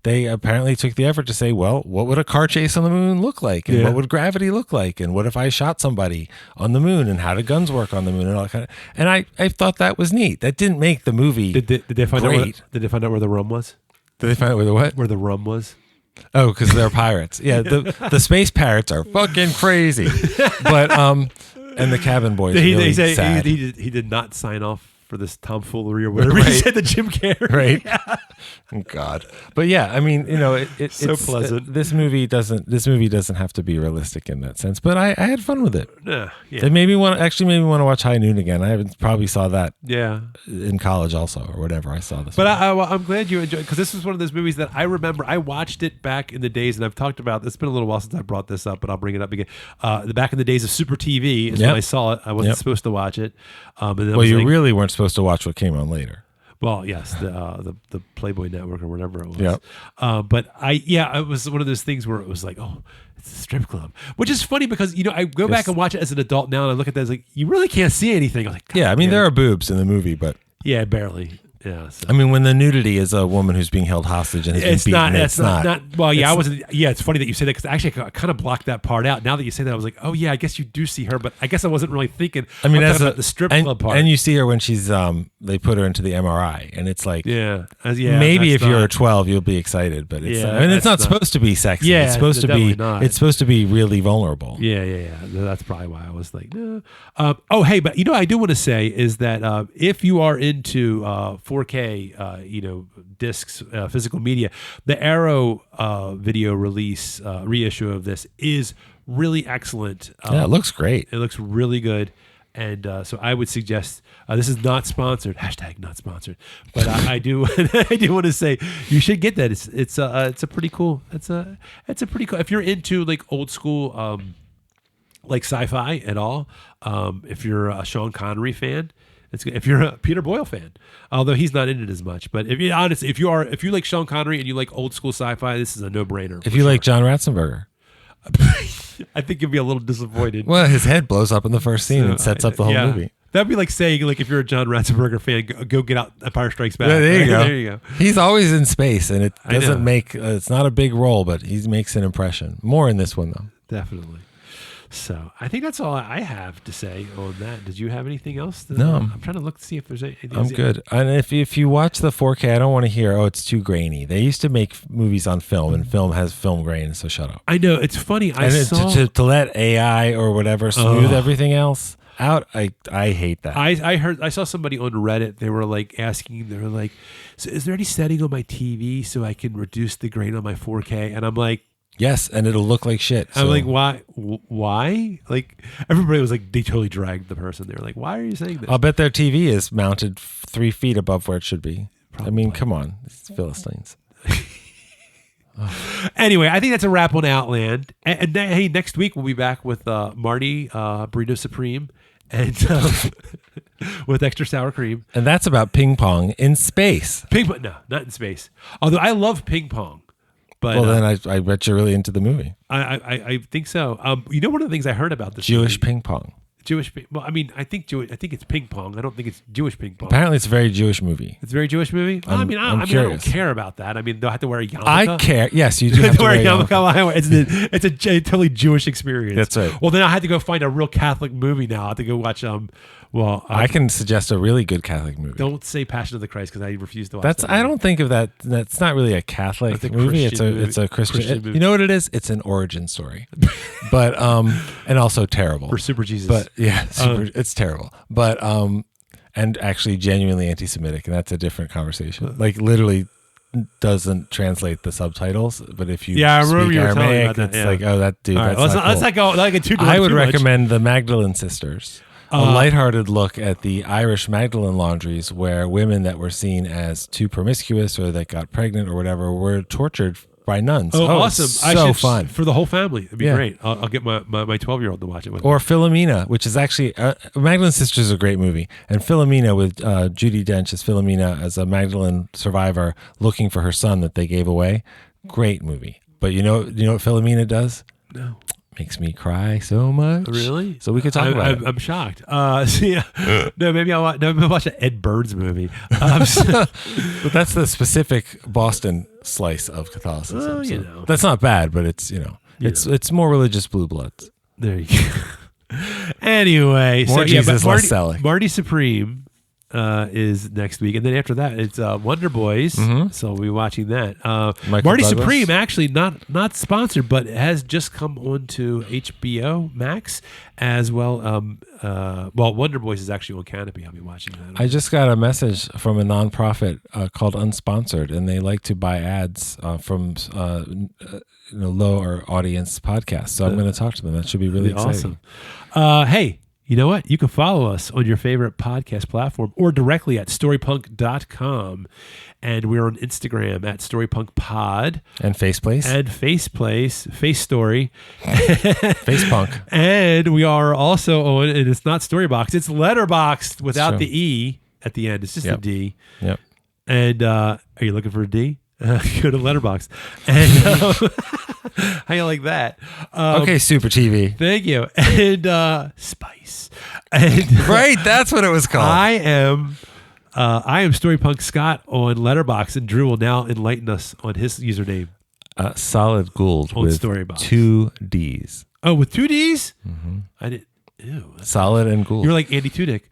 Speaker 2: they apparently took the effort to say, well, what would a car chase on the moon look like? And what would gravity look like? And what if I shot somebody on the moon? And how do guns work on the moon? And all that kind of. And I thought that was neat. That didn't make the movie
Speaker 1: Did they find
Speaker 2: great.
Speaker 1: Did they find out where the rum was?
Speaker 2: Did they find out where the what?
Speaker 1: Where the rum was?
Speaker 2: Oh, because they're pirates. Yeah, the space pirates are fucking crazy. But and the cabin boys really sad.
Speaker 1: He did not sign off for this tomfoolery or whatever he said to Jim Carrey.
Speaker 2: Right. Oh, God. But yeah, I mean, it's
Speaker 1: so pleasant.
Speaker 2: This movie doesn't have to be realistic in that sense, but I had fun with it.
Speaker 1: Yeah.
Speaker 2: It made me want to watch High Noon again. I probably saw that in college also or whatever. I saw this.
Speaker 1: But I'm glad you enjoyed, because this was one of those movies that I remember. I watched it back in the days, and I've talked about, it's been a little while since I brought this up, but I'll bring it up again. Back in the days of Super TV is when I saw it. I wasn't supposed to watch it. And then
Speaker 2: you really weren't supposed to watch what came on later.
Speaker 1: Well, yes, the Playboy Network or whatever it was.
Speaker 2: Yep.
Speaker 1: But it was one of those things where it was like, oh, it's a strip club, which is funny because I go back and watch it as an adult now, and I look at that, it's like you really can't see anything. I'm like,
Speaker 2: there are boobs in the movie, but
Speaker 1: barely. Yeah. So.
Speaker 2: I mean, when the nudity is a woman who's being held hostage and is being beaten, it's not.
Speaker 1: Well, yeah, I wasn't. Yeah, it's funny that you say that, because actually I kind of blocked that part out. Now that you say that, I was like, oh yeah, I guess you do see her, but I guess I wasn't really thinking.
Speaker 2: I mean,
Speaker 1: about the strip club part,
Speaker 2: and you see her when she's they put her into the MRI, and it's like, maybe if you're 12, you'll be excited, but it's not supposed to be sexy.
Speaker 1: Yeah,
Speaker 2: it's supposed to be.
Speaker 1: Not.
Speaker 2: It's supposed to be really vulnerable.
Speaker 1: Yeah. That's probably why I was like, no. Hey, but I do want to say is that if you are into 4K. Discs, physical media. The Arrow video release reissue of this is really excellent.
Speaker 2: It looks great.
Speaker 1: It looks really good, and so I would suggest. This is not sponsored. # not sponsored. But I do I do want to say you should get that. It's a pretty cool. It's a pretty cool. If you're into like old school like sci-fi at all, if you're a Sean Connery fan. It's good if you're a Peter Boyle fan, although he's not in it as much. But if you like Sean Connery and you like old school sci-fi, this is a no-brainer.
Speaker 2: If you like John Ratzenberger,
Speaker 1: I think you'd be a little disappointed.
Speaker 2: well, his head blows up in the first scene and sets up the whole movie.
Speaker 1: That'd be like saying, like, if you're a John Ratzenberger fan, go get out Empire Strikes Back.
Speaker 2: Yeah, there you go.
Speaker 1: go.
Speaker 2: He's always in space, and it doesn't make. It's not a big role, but he makes an impression. More in this one, though.
Speaker 1: Definitely. So I think that's all I have to say on that. Did you have anything else?
Speaker 2: No.
Speaker 1: I'm trying to look to see if there's anything.
Speaker 2: I'm good. And if you watch the 4K, I don't want to hear, oh, it's too grainy. They used to make movies on film, and film has film grain, so shut up.
Speaker 1: I know. It's funny.
Speaker 2: To let AI or whatever smooth everything else out, I hate that.
Speaker 1: I saw somebody on Reddit. They were like asking. They were like, "So is there any setting on my TV so I can reduce the grain on my 4K?" And I'm like,
Speaker 2: yes, and it'll look like shit.
Speaker 1: I'm like, why? Why? Like, everybody was like, they totally dragged the person. They were like, why are you saying this?
Speaker 2: I'll bet their TV is mounted 3 feet above where it should be.
Speaker 1: Probably.
Speaker 2: I mean, come on, it's Philistines.
Speaker 1: Anyway, I think that's a wrap on Outland. And hey, next week we'll be back with Marty Burrito Supreme and with extra sour cream.
Speaker 2: And that's about ping pong in space.
Speaker 1: Ping pong? No, not in space. Although I love ping pong. But,
Speaker 2: well, then I bet you're really into the movie.
Speaker 1: I think so. You know, one of the things I heard about this
Speaker 2: Jewish
Speaker 1: movie,
Speaker 2: ping pong.
Speaker 1: Well, I mean, I think it's ping pong. I don't think it's Jewish ping pong.
Speaker 2: Apparently, it's a very Jewish movie.
Speaker 1: It's a very Jewish movie. I don't care about that. I mean, they'll have to wear a yarmulke.
Speaker 2: I care. Yes, you do have to wear a yarmulke.
Speaker 1: It's a totally Jewish experience.
Speaker 2: That's right.
Speaker 1: Well, then I had to go find a real Catholic movie now. I have to go watch.
Speaker 2: I can suggest a really good Catholic movie.
Speaker 1: Don't say Passion of the Christ because I refuse to watch that.
Speaker 2: I don't think of that. That's not really a Catholic movie. It's a Christian movie. You know what it is? It's an origin story, but and also terrible
Speaker 1: for Super Jesus.
Speaker 2: But yeah, it's terrible. But and actually genuinely anti-Semitic, and that's a different conversation. Like literally doesn't translate the subtitles, but if you
Speaker 1: I remember
Speaker 2: speak
Speaker 1: you were
Speaker 2: Aramaic,
Speaker 1: about that,
Speaker 2: it's like, oh, that dude.
Speaker 1: Right,
Speaker 2: that's
Speaker 1: let's not go like a too.
Speaker 2: I would recommend the Magdalene Sisters. A lighthearted look at the Irish Magdalene laundries where women that were seen as too promiscuous or that got pregnant or whatever were tortured by nuns.
Speaker 1: Oh, awesome.
Speaker 2: So fun.
Speaker 1: For the whole family. It'd be great. I'll get my 12-year-old to watch it with me.
Speaker 2: Or Philomena, which is actually... Magdalene Sisters is a great movie. And Philomena with Judi Dench as Philomena as a Magdalene survivor looking for her son that they gave away. Great movie. But you know what Philomena does?
Speaker 1: No.
Speaker 2: Makes me cry so much.
Speaker 1: Really?
Speaker 2: So we could talk about it.
Speaker 1: I'm shocked. Maybe I'll watch an Ed Burns movie. But
Speaker 2: that's the specific Boston slice of Catholicism.
Speaker 1: Well, you know.
Speaker 2: That's not bad, but it's it's more religious blue bloods.
Speaker 1: There you go. Anyway,
Speaker 2: more Jesus, less Selig.
Speaker 1: Marty Supreme is next week, and then after that it's Wonder Boys.
Speaker 2: Mm-hmm.
Speaker 1: So we'll be watching that.
Speaker 2: Marty
Speaker 1: Douglas. Supreme actually not sponsored, but has just come onto HBO Max as well. Wonder Boys is actually on Canopy. I'll be watching that.
Speaker 2: I just got a message from a nonprofit called Unsponsored, and they like to buy ads from lower audience podcasts. So I'm going to talk to them. That should be really exciting.
Speaker 1: Awesome. Hey. You know what? You can follow us on your favorite podcast platform or directly at storypunk.com. And we're on Instagram at storypunkpod.
Speaker 2: And Faceplace.
Speaker 1: And Faceplace. Face Story.
Speaker 2: Facepunk.
Speaker 1: And we are also on, and it's not Storybox, it's Letterboxd without the E at the end. It's just a D.
Speaker 2: Yep.
Speaker 1: And are you looking for a D? Go to Letterboxd. And how you like that?
Speaker 2: Okay, Super TV.
Speaker 1: Thank you. And Spice. And,
Speaker 2: right, that's what it was called.
Speaker 1: I am Storypunk Scott on Letterboxd, and Drew will now enlighten us on his username.
Speaker 2: Solid Gould
Speaker 1: on
Speaker 2: with
Speaker 1: Storybox.
Speaker 2: 2 Ds.
Speaker 1: Oh, with 2 Ds?
Speaker 2: Mm-hmm.
Speaker 1: I didn't. Ew.
Speaker 2: Solid and Gould.
Speaker 1: You're like Andy Tudyk.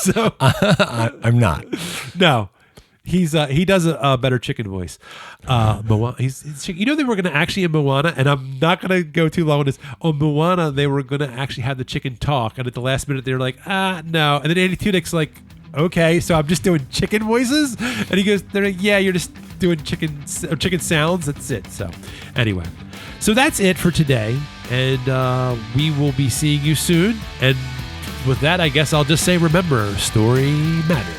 Speaker 1: So
Speaker 2: I'm not.
Speaker 1: No. He does a better chicken voice. Moana, he's chicken. You know, they were going to actually in Moana, and I'm not going to go too long on this. On Moana, they were going to actually have the chicken talk, and at the last minute, they're like, no. And then Andy Tudyk's like, okay, so I'm just doing chicken voices? And he goes, they're like, yeah, you're just doing chicken sounds. That's it. So anyway, so that's it for today, and we will be seeing you soon. And with that, I guess I'll just say, remember, story matters.